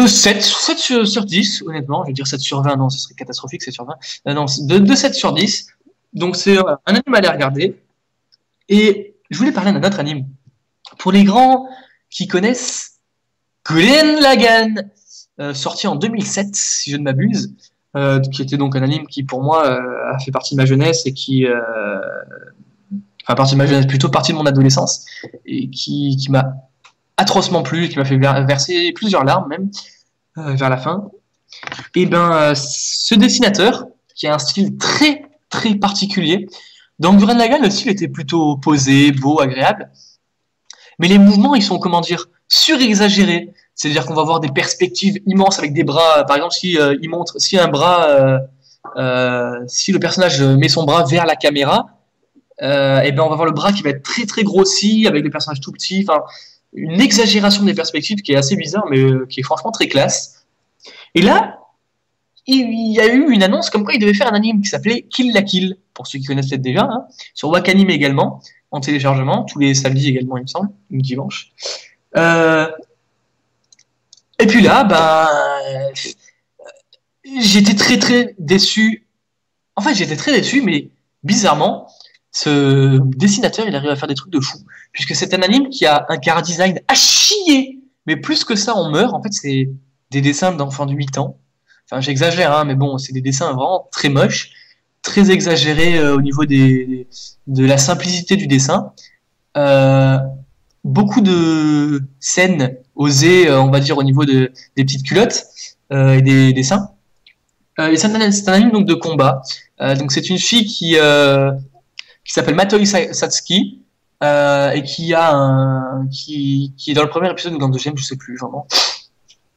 7 sur 10, honnêtement. Je vais dire 7 sur 20, non, ce serait catastrophique, 7 sur 20. Non, de 7 sur 10. Donc c'est un anime à aller regarder. Et je voulais parler d'un autre anime. Pour les grands qui connaissent Gurren Lagann, sorti en 2007, si je ne m'abuse, qui était donc un anime qui, pour moi, a fait partie de ma jeunesse et partie de ma jeunesse, plutôt partie de mon adolescence, et qui m'a atrocement plu, qui m'a fait verser plusieurs larmes, même, vers la fin. Et ce dessinateur, qui a un style très, très particulier, dans Gurren Lagann, le style était plutôt posé, beau, agréable, mais les mouvements, ils sont, surexagéré, c'est-à-dire qu'on va avoir des perspectives immenses avec des bras. Par exemple, si le personnage met son bras vers la caméra, on va voir le bras qui va être très très grossi avec le personnage tout petit. Enfin, une exagération des perspectives qui est assez bizarre, mais qui est franchement très classe. Et là, il y a eu une annonce comme quoi il devait faire un anime qui s'appelait Kill la Kill, pour ceux qui connaissent peut-être déjà, hein, sur Wakanim également, en téléchargement, tous les samedis également, il me semble, ou dimanche. Et puis là, j'étais très très déçu. En fait, j'étais très déçu, mais bizarrement, ce dessinateur, il arrive à faire des trucs de fou. Puisque c'est un anime qui a un chara design à chier. Mais plus que ça, on meurt. En fait, c'est des dessins d'enfants de 8 ans. Enfin, j'exagère, hein, mais bon, c'est des dessins vraiment très moches, très exagérés au niveau de la simplicité du dessin. Beaucoup de scènes osées, on va dire, au niveau des petites culottes et des dessins. Et c'est un anime donc, de combat. Donc c'est une fille qui s'appelle Matoi Satsuki et qui est dans le premier épisode ou dans le deuxième, je sais plus vraiment,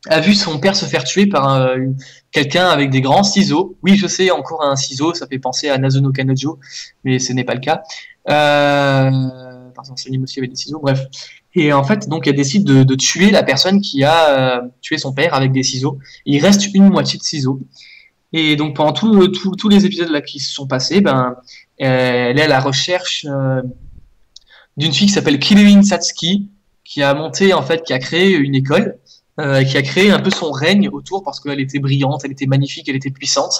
a vu son père se faire tuer par quelqu'un avec des grands ciseaux. Oui, je sais, encore un ciseau, ça fait penser à Nazono Kanojo, mais ce n'est pas le cas. Par exemple, c'est un anime aussi avec des ciseaux, bref. Et en fait, donc, elle décide de tuer la personne qui a tué son père avec des ciseaux. Et il reste une moitié de ciseaux. Et donc, pendant tous les épisodes là qui se sont passés, elle est à la recherche d'une fille qui s'appelle Kiruin Satsuki, qui a créé une école, qui a créé un peu son règne autour parce qu'elle était brillante, elle était magnifique, elle était puissante.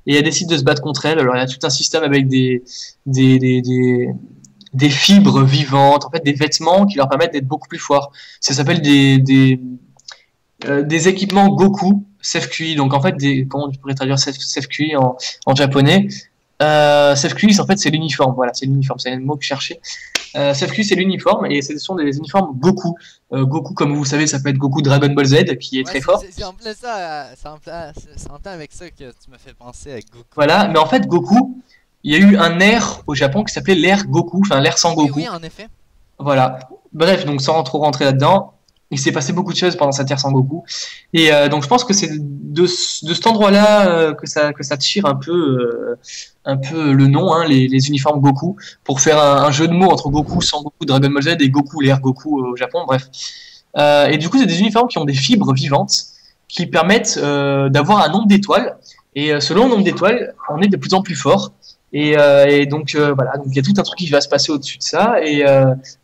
Et elle décide de se battre contre elle. Alors, il y a tout un système avec des fibres vivantes, en fait, des vêtements qui leur permettent d'être beaucoup plus forts. Ça s'appelle des équipements Goku, Sefkui. Donc, en fait, comment tu pourrais traduire Sefkui en japonais? Sefkui, en fait, c'est l'uniforme. Voilà, c'est l'uniforme. C'est le mot que je cherchais. Sefkui, c'est l'uniforme et ce sont des uniformes Goku. Goku, comme vous savez, ça peut être Goku Dragon Ball Z, qui est très fort. C'est en plein ça, c'est en plein avec ça que tu m'as fait penser avec Goku. Voilà, mais en fait, Goku, il y a eu un ère au Japon qui s'appelait l'ère Goku, enfin l'ère sans Goku. Oui, en effet. Voilà. Bref, donc sans trop rentrer là-dedans, il s'est passé beaucoup de choses pendant cette ère sans Goku. Et donc je pense que c'est de cet endroit-là que ça tire un peu le nom, hein, les uniformes Goku, pour faire un jeu de mots entre Goku sans Goku Dragon Ball Z et Goku, l'ère Goku au Japon, bref. Et du coup, c'est des uniformes qui ont des fibres vivantes qui permettent d'avoir un nombre d'étoiles. Et selon le nombre d'étoiles, on est de plus en plus fort. Et donc voilà, donc il y a tout un truc qui va se passer au-dessus de ça. Et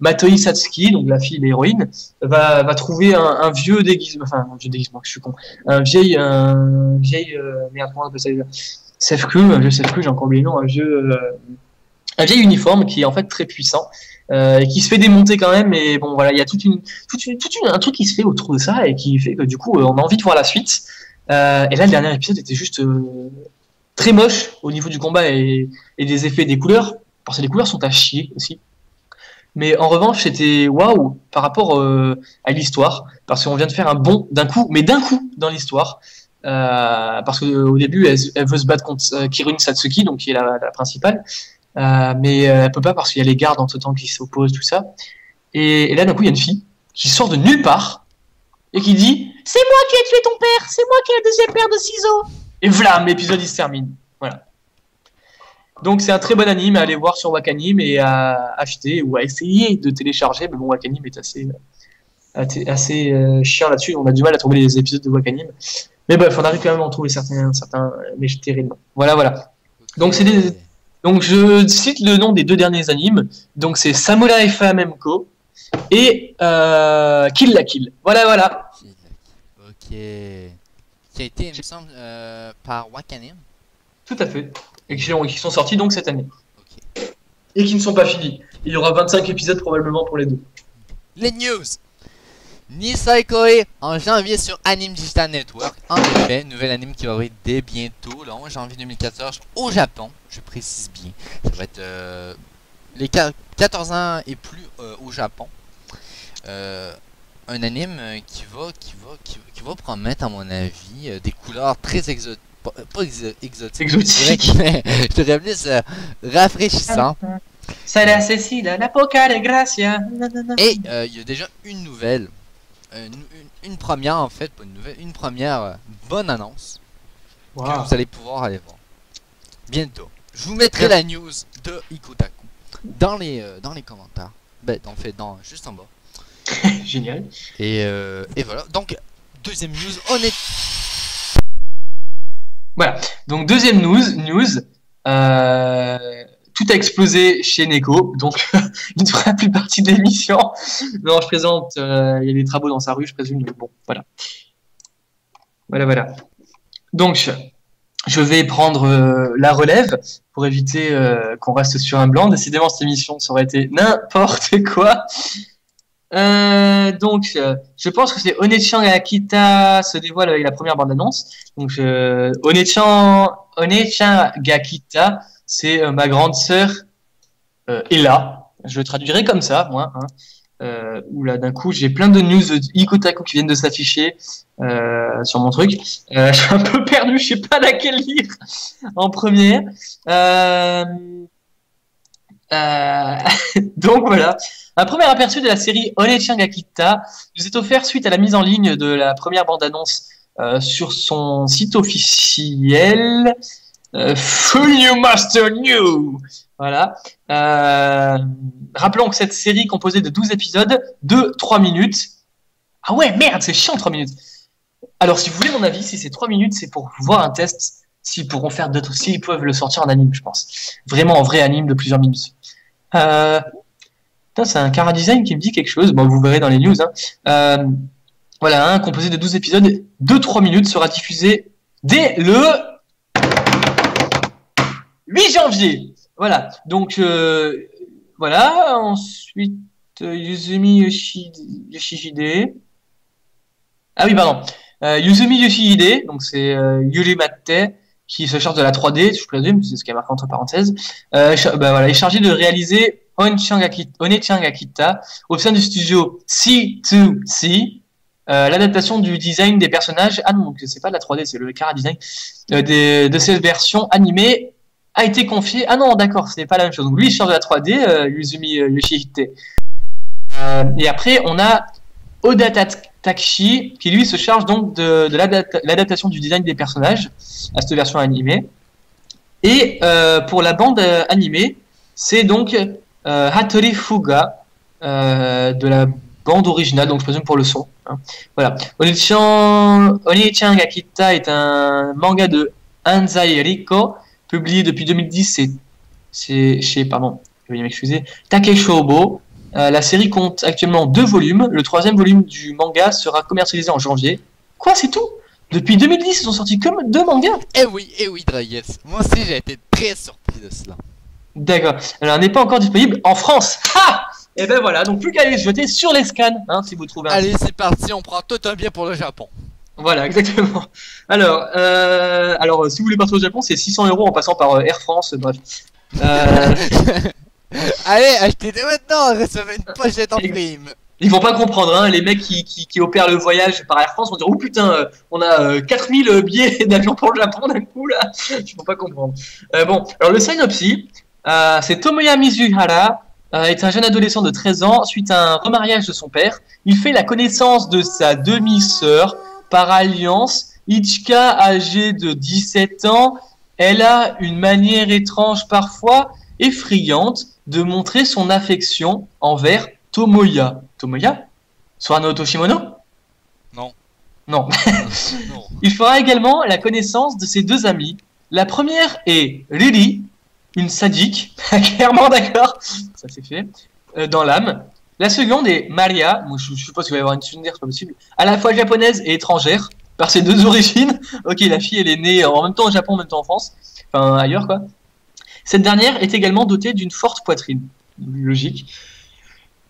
Matoi Satsuki, donc la fille, l'héroïne, va trouver un vieux déguisement, enfin un vieux déguisement, je suis con, un vieil merde, comment on appelle ça déjà, un vieux Sefku, j'ai encore oublié le nom, un vieil uniforme qui est en fait très puissant. Et qui se fait démonter quand même, mais bon voilà, il y a un truc qui se fait autour de ça et qui fait que du coup on a envie de voir la suite. Et là le dernier épisode était juste très moche au niveau du combat et des effets des couleurs, parce que les couleurs sont à chier aussi. Mais en revanche, c'était waouh par rapport à l'histoire, parce qu'on vient de faire un bond d'un coup dans l'histoire. Parce qu'au début, elle veut se battre contre Kirun Satsuki, donc qui est la principale, mais elle peut pas parce qu'il y a les gardes entre temps qui s'opposent, tout ça. Et là, d'un coup, il y a une fille qui sort de nulle part et qui dit « C'est moi qui ai tué ton père, c'est moi qui ai le deuxième paire de ciseaux !» Et voilà, l'épisode il se termine. Voilà. Donc c'est un très bon anime à aller voir sur Wakanim et à acheter ou à essayer de télécharger. Mais bon, Wakanim est assez chiant là-dessus. On a du mal à trouver les épisodes de Wakanim. Mais bref, on arrive quand même à en trouver certains, mais terriblement. Voilà. Donc donc je cite le nom des deux derniers animes. Donc c'est Samurai Flamenco et Kill la Kill. Voilà. Ok. Qui a été, il me semble, par Wakanim. Tout à fait. Et qui sont sortis donc cette année. Ok. Et qui ne sont pas finis. Il y aura 25 épisodes probablement pour les deux. Les news. Nisaikoi en janvier sur Anime Digital Network. En effet, nouvel anime qui va arriver dès bientôt, le 11 janvier 2014 au Japon. Je précise bien. Ça va être les 14 ans et plus au Japon. Un anime qui va promettre, à mon avis, des couleurs très exotiques. Pas exotique, mais je dirais plus rafraîchissant. C'est la Cécile, la Poca de Gracia. Et il y a déjà une nouvelle, une première en fait, pas une nouvelle, une première bonne annonce que vous allez pouvoir aller voir bientôt. Je vous mettrai la news de Ikotaku dans les commentaires. Ben, en fait, juste en bas. Génial. Et voilà. Donc deuxième news, on est. Voilà, donc deuxième news, tout a explosé chez Neko, donc il ne fera plus partie de l'émission. Non, je présente, il y a des travaux dans sa rue, je présume, mais bon, voilà. Donc, je vais prendre la relève pour éviter qu'on reste sur un blanc. Décidément, cette émission, ça aurait été n'importe quoi. Donc, je pense que c'est Onechan Gakita se dévoile avec la première bande-annonce. Donc, Onechan Gakita, c'est ma grande sœur Ella. Je le traduirai comme ça, moi. Oula, d'un coup, j'ai plein de news de Ikotaku qui viennent de s'afficher sur mon truc. Je suis un peu perdu, je sais pas laquelle lire en première. Donc voilà. Un premier aperçu de la série Onechan Gakita nous est offert suite à la mise en ligne de la première bande-annonce sur son site officiel Full New Master New. Voilà. Rappelons que cette série composée de 12 épisodes de 3 minutes. Ah ouais, merde, c'est chiant 3 minutes. Alors si vous voulez mon avis, si c'est 3 minutes, c'est pour voir un test s'ils pourront faire d'autres, s'ils peuvent le sortir en anime, je pense. Vraiment en vrai anime de plusieurs minutes. C'est un Cara Design qui me dit quelque chose. Bon, vous verrez dans les news. Voilà, composé de 12 épisodes de 3 minutes sera diffusé dès le 8 janvier. Voilà. Donc, voilà. Ensuite, Yuzumi Yoshihide. Ah oui, pardon. Yuzumi Yoshihide, donc c'est Yuri Mate, qui se charge de la 3D, je présume, c'est ce qui est marqué entre parenthèses. Voilà, est chargé de réaliser Onechan Gakita au sein du studio C2C, l'adaptation du design des personnages. Ah non, c'est pas de la 3D, c'est le Cara Design de cette version animée a été confié. Ah non, d'accord, c'est pas la même chose. Donc lui, il charge de la 3D, Yuzumi Yoshihide. Et après, on a Oda Takshi, qui lui se charge donc de l'adaptation du design des personnages à cette version animée. Et pour la bande animée, c'est donc Hattori Fuga de la bande originale, donc je présume pour le son. Hein. Voilà. Onechan Gakita est un manga de Anzai Riko, publié depuis 2010 et C'est chez, pardon, veuillez m'excuser, Takeshobo. La série compte actuellement 2 volumes. Le 3e volume du manga sera commercialisé en janvier. Quoi, c'est tout? Depuis 2010, ils ont sorti comme 2 mangas. Eh oui, Dragons. Moi aussi, j'ai été très surpris de cela. D'accord. Alors, n'est pas encore disponible en France. Ha! Et ben voilà, donc plus qu'à aller se jeter sur les scans, hein, si vous trouvez un. Allez, c'est parti, on prend tout un billet pour le Japon. Voilà, exactement. Alors, si vous voulez partir au Japon, c'est 600 € en passant par Air France, bref. Allez, achetez dès maintenant, recevez une pochette en prime. Ils vont pas comprendre, hein, les mecs qui opèrent le voyage par Air France vont dire, oh putain, on a 4000 billets d'avion pour le Japon d'un coup là. Ils vont pas comprendre. Bon, alors le synopsis, c'est Tomoya Mizuhara. Est un jeune adolescent de 13 ans. Suite à un remariage de son père, il fait la connaissance de sa demi-sœur par alliance, Ichika, âgée de 17 ans. Elle a une manière étrange, parfois effrayante, de montrer son affection envers Tomoya. Tomoya? Sorano Toshimono? Non. Non. Non. Il fera également la connaissance de ses 2 amies. La première est Riri, une sadique, clairement d'accord, ça c'est fait, dans l'âme. La seconde est Maria, moi je suppose qu'il va y avoir une tsundere, c'est pas possible, à la fois japonaise et étrangère, par ses 2 origines. Ok, la fille elle est née en même temps au Japon, en même temps en France, enfin ailleurs quoi. Cette dernière est également dotée d'une forte poitrine, logique.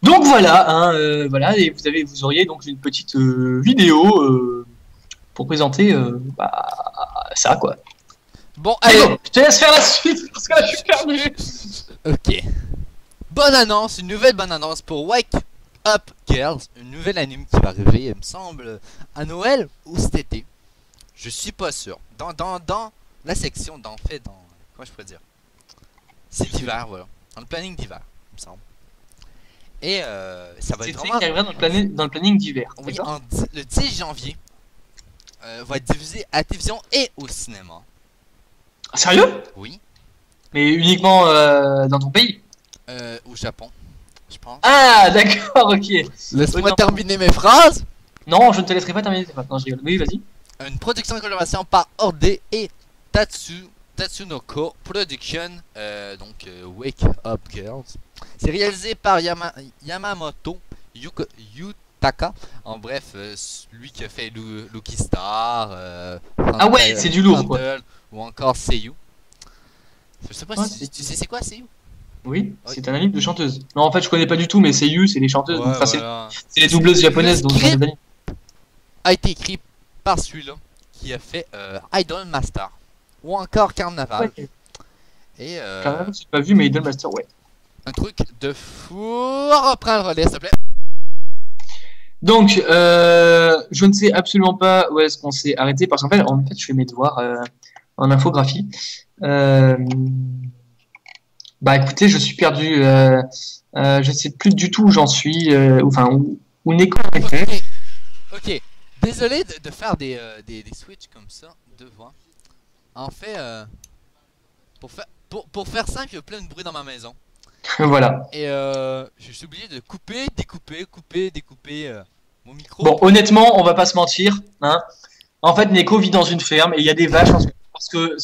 Donc voilà, hein, voilà, et vous auriez donc une petite vidéo pour présenter ça quoi. Bon, Allez, allez. je te laisse faire la suite parce que là je suis perdu. Ok. Bonne annonce, une nouvelle bonne annonce pour Wake Up Girls, une nouvelle anime qui va arriver, il me semble, à Noël ou cet été. Je suis pas sûr. Dans la section, comment je pourrais dire? C'est d'hiver, voilà. Dans le planning d'hiver, il me semble. Et ça va C'est être qui vraiment... arrivera dans le planning d'hiver. Oui, le 10 janvier, va être diffusé à la télévision et au cinéma. Sérieux? Oui. Mais uniquement dans ton pays? Au Japon, je pense. Ah d'accord, ok. Laisse-moi non. terminer mes phrases. Non, je ne te laisserai pas terminer. Non, je rigole. Oui, vas-y. Une production de collaboration par Horde et Tatsunoko Production, Wake Up Girls. C'est réalisé par Yamamoto Yutaka. En bref, lui qui a fait Lucky Star, Ah ouais, c'est du lourd quoi. ou encore Seiyu. Je sais pas Ouais, si tu sais c'est quoi Seiyu. Oui, c'est un anime de chanteuse. Non, en fait, je connais pas du tout, mais Seiyu, c'est les chanteuses. Ouais, donc, enfin, voilà. c'est les doubleuses japonaises. Donc, script- dans les animes. A été écrit par celui-là qui a fait Idol Master ou encore Carnaval. Ouais, Et quand même, j'ai pas vu, mais Idolmaster, ouais. un truc de fou. Reprends le relais, s'il te plaît. Donc, je ne sais absolument pas où est-ce qu'on s'est arrêté parce qu'en fait, je fais mes devoirs en infographie. Bah écoutez, je suis perdu. Je sais plus du tout où j'en suis, où Neko était. Ok. Désolé de faire des switches comme ça de voix. En fait, pour faire simple, il y a plein de bruit dans ma maison. Voilà. Et je suis obligé de couper, découper mon micro. Bon, honnêtement, on va pas se mentir, hein. En fait, Neko vit dans une ferme et il y a des vaches parce que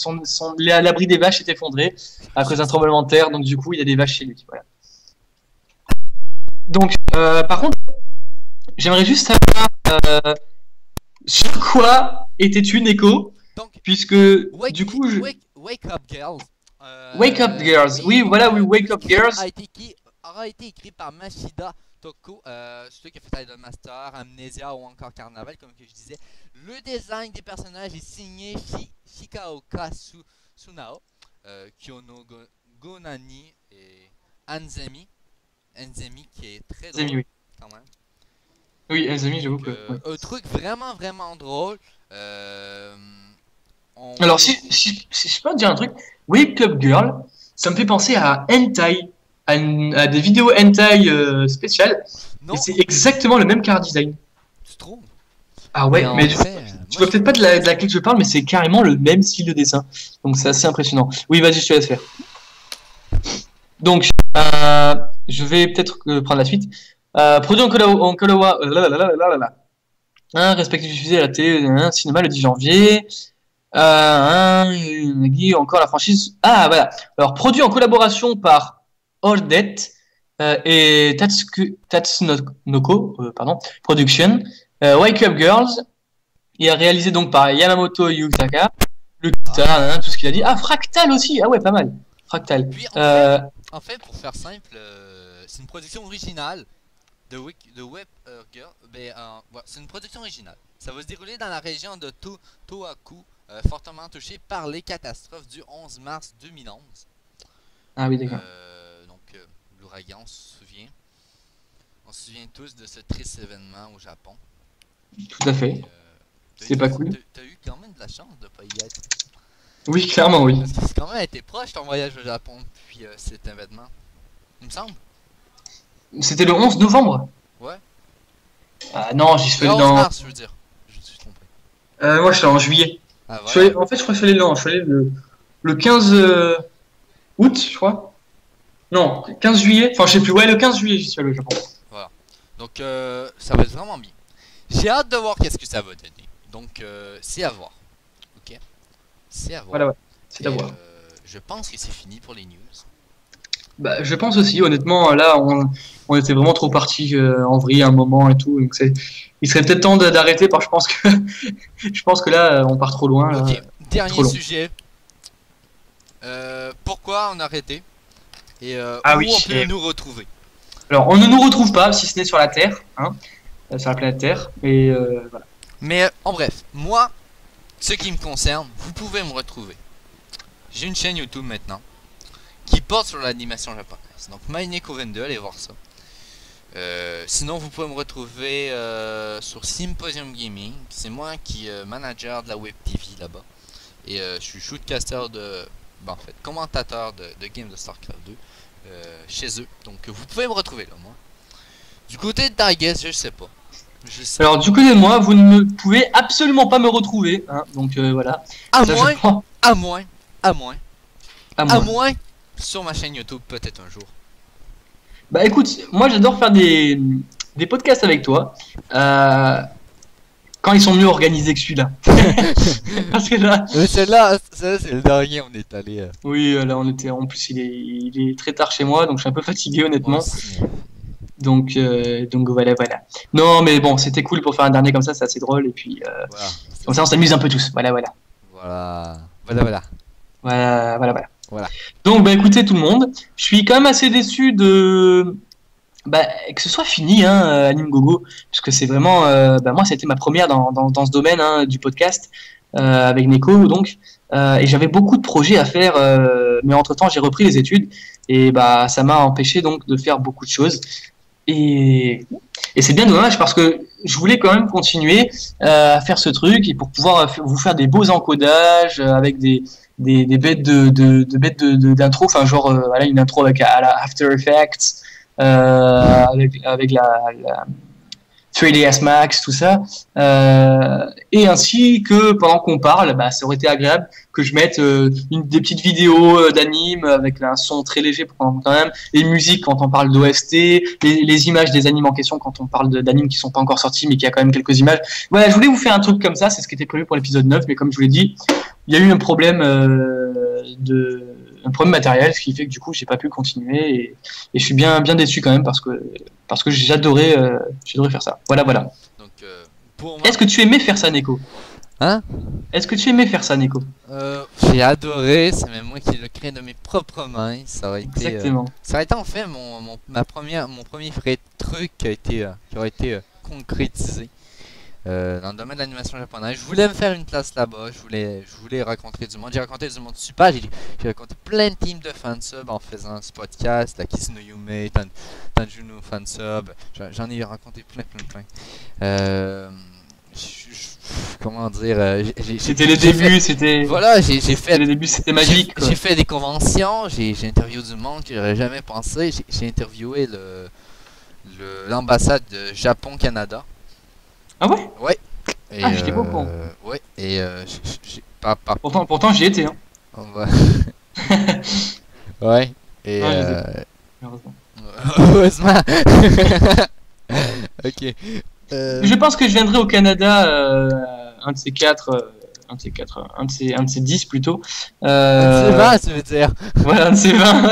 l'abri des vaches est effondré à cause d'un tremblement de terre, donc du coup, il y a des vaches chez lui. Voilà. Donc, par contre, j'aimerais juste savoir sur quoi étais-tu, Neko, Donc, puisque du coup, Wake Up Girls. Wake Up Girls. Oui, voilà, oui, Wake Up Girls. Aura été écrit par Mashida Toko, celui qui a fait Idol Master, Amnesia ou encore Carnaval, comme que je disais. Le design des personnages est signé Shikaoka Sunao, Kyono Gonani et Anzemi. Anzemi qui est très drôle, Oui. quand même. Oui, les amis, j'avoue que. Ouais. Un truc vraiment drôle. Alors, si je peux te dire un truc, Wake Up Girl, ça me fait penser à Hentai, à des vidéos Hentai spéciales. Non, Et c'est exactement le même car design. tu trouves? Ah ouais, mais en fait, tu vois peut-être pas de laquelle je parle, mais c'est carrément le même style de dessin. Donc c'est assez impressionnant. Oui, vas-y, je te laisse faire. Donc, je vais peut-être prendre la suite. Produit en Kolowa, respectif diffusé à la télé, cinéma le 10 janvier. Encore la franchise. Ah, voilà. Alors, produit en collaboration par Ordet et Tatsunoko Production. Wake Up Girls. Il a réalisé donc par Yamamoto Yutaka. Le guitar, tout ce qu'il a dit. Ah, Fractal aussi. Ah ouais, pas mal. Fractal. Puis en fait, pour faire simple, c'est une production originale de Web Girl. Ouais, c'est une production originale. Ça va se dérouler dans la région de Tohoku, fortement touchée par les catastrophes du 11 mars 2011. Ah oui, d'accord. L'ouragan, on se souvient. On se souvient tous de ce triste événement au Japon. Tout à fait. C'est pas cool. T'as eu quand même de la chance de pas y être. Oui, clairement, oui. Parce que c'est quand même été proche ton voyage au Japon depuis cet événement. Il me semble. C'était le 11 novembre. Ouais. Ah non, j'y suis Le allé 11 dans. mars, je veux dire. Je me suis trompé. Moi, je suis allé en juillet. Ah, Je suis allé- En fait, je crois que je suis allé, non, je suis allé le 15 août, je crois. Non, 15 juillet. Enfin, je sais plus. Ouais, le 15 juillet, j'y suis allé au Japon. Voilà. Donc, ça va être vraiment bien. J'ai hâte de voir qu'est-ce que ça va donner. Donc, c'est à voir. Ok. C'est à voir. Voilà, ouais. C'est à voir. Je pense que c'est fini pour les news. Bah, je pense aussi, honnêtement, là, on était vraiment trop partis en vrille à un moment et tout. Donc il serait peut-être temps d'arrêter parce que je pense que là, on part trop loin. Ok, trop dernier long. sujet. Pourquoi on a arrêté et Ah où oui, on peut nous retrouver? Alors, on ne nous retrouve pas, si ce n'est sur la Terre, hein, sur la planète Terre. Et voilà. Mais en bref, moi, ce qui me concerne, vous pouvez me retrouver. J'ai une chaîne YouTube maintenant qui porte sur l'animation japonaise. Donc MyNeko22, allez voir ça. Sinon, vous pouvez me retrouver sur Symposium Gaming. C'est moi qui manager de la Web TV là-bas. Et je suis shootcaster en fait, commentateur de Game de StarCraft 2 chez eux. Donc vous pouvez me retrouver là, moi. Du côté de Dargues, je sais pas. Alors, du côté de moi, vous ne pouvez absolument pas me retrouver. Hein, donc voilà. À Ça, moins, je prends. à moins, à moins, À à moi. moins sur ma chaîne YouTube peut-être un jour. Bah écoute, moi j'adore faire des podcasts avec toi. Quand ils sont mieux organisés que celui-là. Parce que là, Celle-là, c'est le dernier, on est allé. oui, là on était. En plus, il est très tard chez moi, donc je suis un peu fatigué honnêtement. Donc voilà. Non, mais bon, c'était cool pour faire un dernier comme ça, c'est assez drôle. Et puis, Voilà. comme ça, on s'amuse un peu tous. Voilà. Voilà. Donc, bah écoutez tout le monde, je suis quand même assez déçu de. Bah, que ce soit fini, hein, Anime Gogo, parce que c'est vraiment, moi, c'était ma première dans ce domaine hein, du podcast avec Neko, donc, et j'avais beaucoup de projets à faire, mais entre temps, j'ai repris les études et bah, ça m'a empêché donc de faire beaucoup de choses. Et c'est bien dommage parce que je voulais quand même continuer à faire ce truc et pour pouvoir vous faire des beaux encodages avec des bêtes d'intro, enfin genre voilà une intro avec à la After Effects. Avec la 3ds Max, tout ça, et ainsi que pendant qu'on parle, bah, ça aurait été agréable que je mette des petites vidéos d'anime avec un son très léger pour quand même, les musiques quand on parle d'OST, les images des animes en question quand on parle d'animes qui sont pas encore sortis mais qui a quand même quelques images. Voilà, je voulais vous faire un truc comme ça, c'est ce qui était prévu pour l'épisode 9, mais comme je vous l'ai dit, il y a eu un problème matériel, ce qui fait que du coup j'ai pas pu continuer et je suis bien déçu quand même parce que j'adorais faire ça. Voilà. Donc pour moi, Est-ce que tu aimais faire ça, Neko? hein? Est-ce que tu aimais faire ça, Neko? J'ai adoré, c'est même moi qui l'ai créé de mes propres mains. Ça aurait été, Exactement. ça aurait été en fait mon premier vrai truc qui aurait été concrétisé dans le domaine de l'animation japonaise. Je voulais me faire une place là-bas, je voulais rencontrer du monde. J'ai rencontré du monde super, j'ai rencontré plein de teams de fansub en faisant ce podcast, la Kiss no Yume, Tanjuno fansub, j'en ai rencontré plein. Comment dire, C'était les débuts, c'était. Voilà, j'ai fait les débuts, c'était magique. J'ai fait des conventions, j'ai interviewé du monde que j'aurais jamais pensé. J'ai interviewé l'ambassade de Japon-Canada. Ah ouais? Ouais. Et, j'étais pas au courant. Ouais, et pas. Pourtant j'y étais. Hein. Ouais. Et Heureusement. heureusement. Ok. Je pense que je viendrai au Canada un de ces quatre un de ces 4, un de ces 10 plutôt. C'est 20, tu veux dire. Voilà, un de ces 20.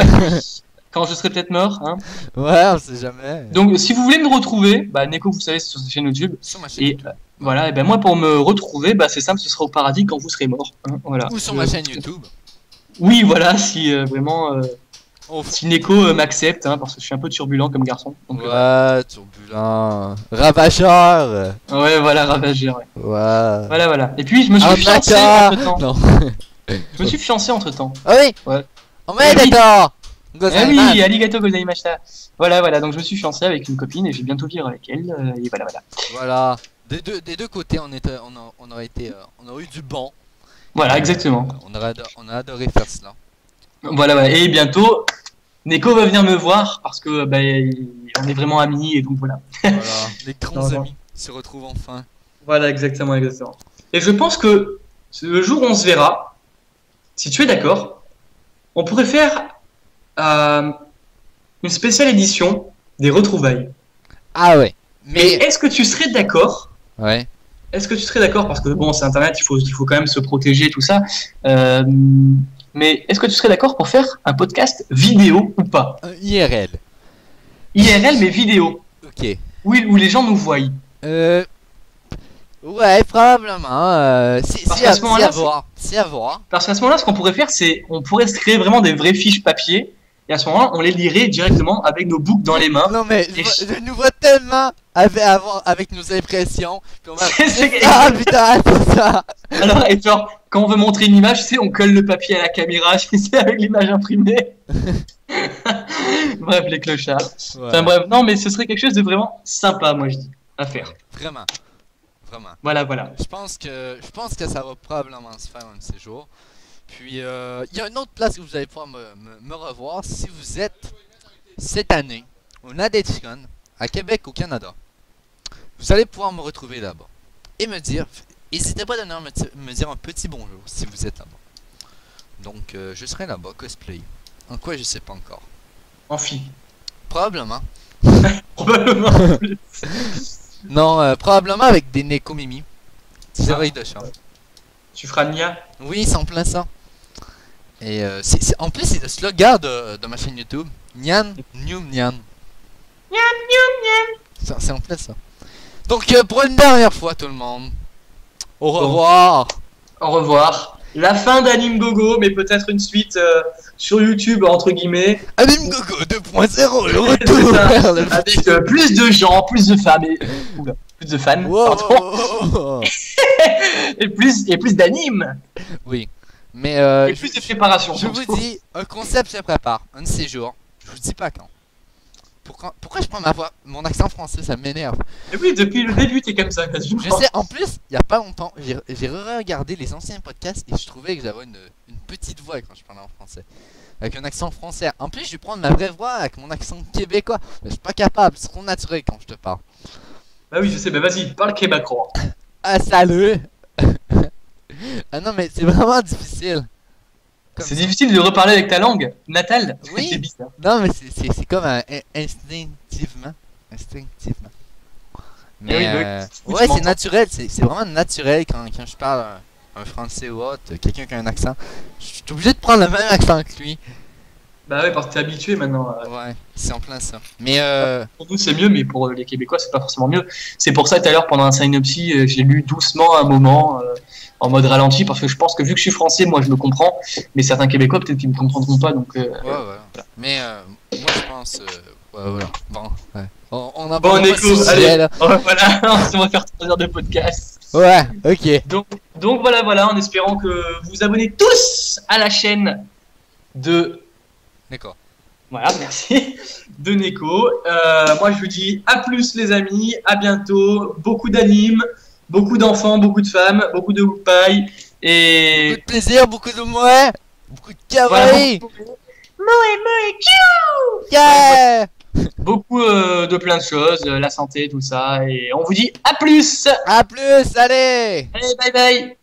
Quand je serai peut-être mort. Hein. Ouais, on sait jamais. Donc, si vous voulez me retrouver, bah, Neko, vous savez, c'est sur sa chaîne YouTube. Sur ma chaîne Et YouTube. voilà, et ben moi, pour me retrouver, bah, c'est simple, ce sera au paradis quand vous serez mort. Hein, voilà. Ou sur ma chaîne YouTube. Oui, voilà, si vraiment. Oh, Si Neko m'accepte, hein, parce que je suis un peu turbulent comme garçon. Donc, ouais, turbulent. Ravageur. ouais, voilà, ravageur. Ouais. Ouais. Voilà, voilà. Et puis, je me suis fiancé Arnaqueur. entre temps. Non. Je me suis fiancé entre temps. Ah oui. Ouais. On met Eh oui. d'accord. Eh oui, arigato gozaimashita. Voilà, voilà. Donc, je me suis fiancé avec une copine et je vais bientôt vivre avec elle. Et voilà, voilà. Voilà. Des deux côtés, on aurait eu du bon. Voilà, exactement. On a adoré faire cela. Voilà, voilà. Et bientôt, Neko va venir me voir parce que bah, on est vraiment amis et donc voilà. Voilà. Les grands Non, non. amis se retrouvent enfin. Voilà, exactement, exactement. Et je pense que le jour où on se verra, si tu es d'accord, on pourrait faire une spéciale édition des retrouvailles. Ah ouais. Et Mais est-ce que tu serais d'accord? ouais. Est-ce que tu serais d'accord? Parce que bon, c'est Internet, il faut quand même se protéger, tout ça. Mais est-ce que tu serais d'accord pour faire un podcast vidéo ou pas? Un IRL. IRL, mais vidéo. Ok. Oui, où les gens nous voient. Ouais, probablement. Si Parce qu'à ce moment-là, à voir. Si à voir. Parce qu'à ce moment-là, ce qu'on pourrait faire, c'est on pourrait se créer vraiment des vraies fiches papier. Et à ce moment-là, on les lirait directement avec nos books dans les mains. Non mais Et je nous vois tellement avec nos impressions. Puis on va... C'est- Ah putain, c'est ça. Alors, et genre, quand on veut montrer une image, tu sais, on colle le papier à la caméra, tu sais, avec l'image imprimée. Bref, les clochards. Ouais, Enfin bref, non, mais ce serait quelque chose de vraiment sympa, moi je dis, à faire. vraiment. Vraiment. Voilà, voilà. Je pense que ça va probablement se faire un de ces jours. Puis il y a une autre place où vous allez pouvoir me revoir si vous êtes cette année au NadEdgeCon à Québec au Canada. Vous allez pouvoir me retrouver là-bas et me dire, n'hésitez pas à me dire un petit bonjour si vous êtes là-bas. Donc je serai là-bas cosplay. En quoi je sais pas encore. En fille. Probablement. Probablement. Non, probablement avec des Neko Mimi. Des oreilles de chat. Tu feras Nia. Oui, c'est en plein ça. Et en plus, c'est le slogan de ma chaîne YouTube. Nyan, Nyoum, Nyan. C'est en plein ça. Donc, pour une dernière fois, tout le monde. Au revoir. Au revoir. La fin d'Anime Gogo, mais peut-être une suite sur YouTube, entre guillemets. Anime Gogo 2.0, le C'est retour ça. vers le Avec plus de gens, plus de femmes et... Oula, plus de fans, Wow. pardon. et plus d'animes. Oui. Mais Et plus de préparation. je vous dis, un concept se prépare. Un de ces jours. Je vous dis pas quand. Pourquoi je prends mon accent français, ça m'énerve. Et oui, depuis le début, t'es comme ça, quasiment. Je sais, en plus, il y a pas longtemps, j'ai regardé les anciens podcasts et je trouvais que j'avais une petite voix quand je parlais en français. Avec un accent français. En plus, je vais prendre ma vraie voix avec mon accent québécois. Mais je suis pas capable, c'est trop naturel quand je te parle. Bah oui, je sais, bah vas-y, parle québécois. Ah, salut. Ah non, mais c'est vraiment difficile. Comme C'est ça. difficile de reparler avec ta langue natale. Oui. C'est bizarre. Non, mais c'est comme instinctivement. Instinctivement. Mais oui, bah oui, ouais, tu c'est naturel, c'est vraiment naturel quand je parle un français ou autre, quelqu'un qui a un accent. Je suis obligé de prendre le même accent que lui. Bah ouais, parce que t'es habitué maintenant. Ouais, c'est en plein ça. Mais Pour nous, c'est mieux, mais pour les Québécois, c'est pas forcément mieux. C'est pour ça, tout à l'heure, pendant un synopsis, j'ai lu doucement un moment, en mode ralenti, parce que je pense que vu que je suis français, moi, je me comprends, mais certains Québécois, peut-être qu'ils me comprendront pas, donc... ouais. Mais moi je pense ouais, voilà. Bon, ouais. On a Bon, pas Neko, ce sujet, allez, là. voilà, on va faire 3 heures de podcast. Ouais, ok. Donc voilà, en espérant que vous vous abonnez tous à la chaîne de... D'accord. Voilà, merci, de Neko. Moi, je vous dis à plus, les amis, à bientôt, beaucoup d'animes, beaucoup d'enfants, beaucoup de femmes, beaucoup de paille, Beaucoup et... de plaisir, beaucoup de moe, beaucoup de kawaii. Yeah. Beaucoup de plein de choses, la santé, tout ça, et on vous dit à plus. À plus, allez. Allez, bye bye.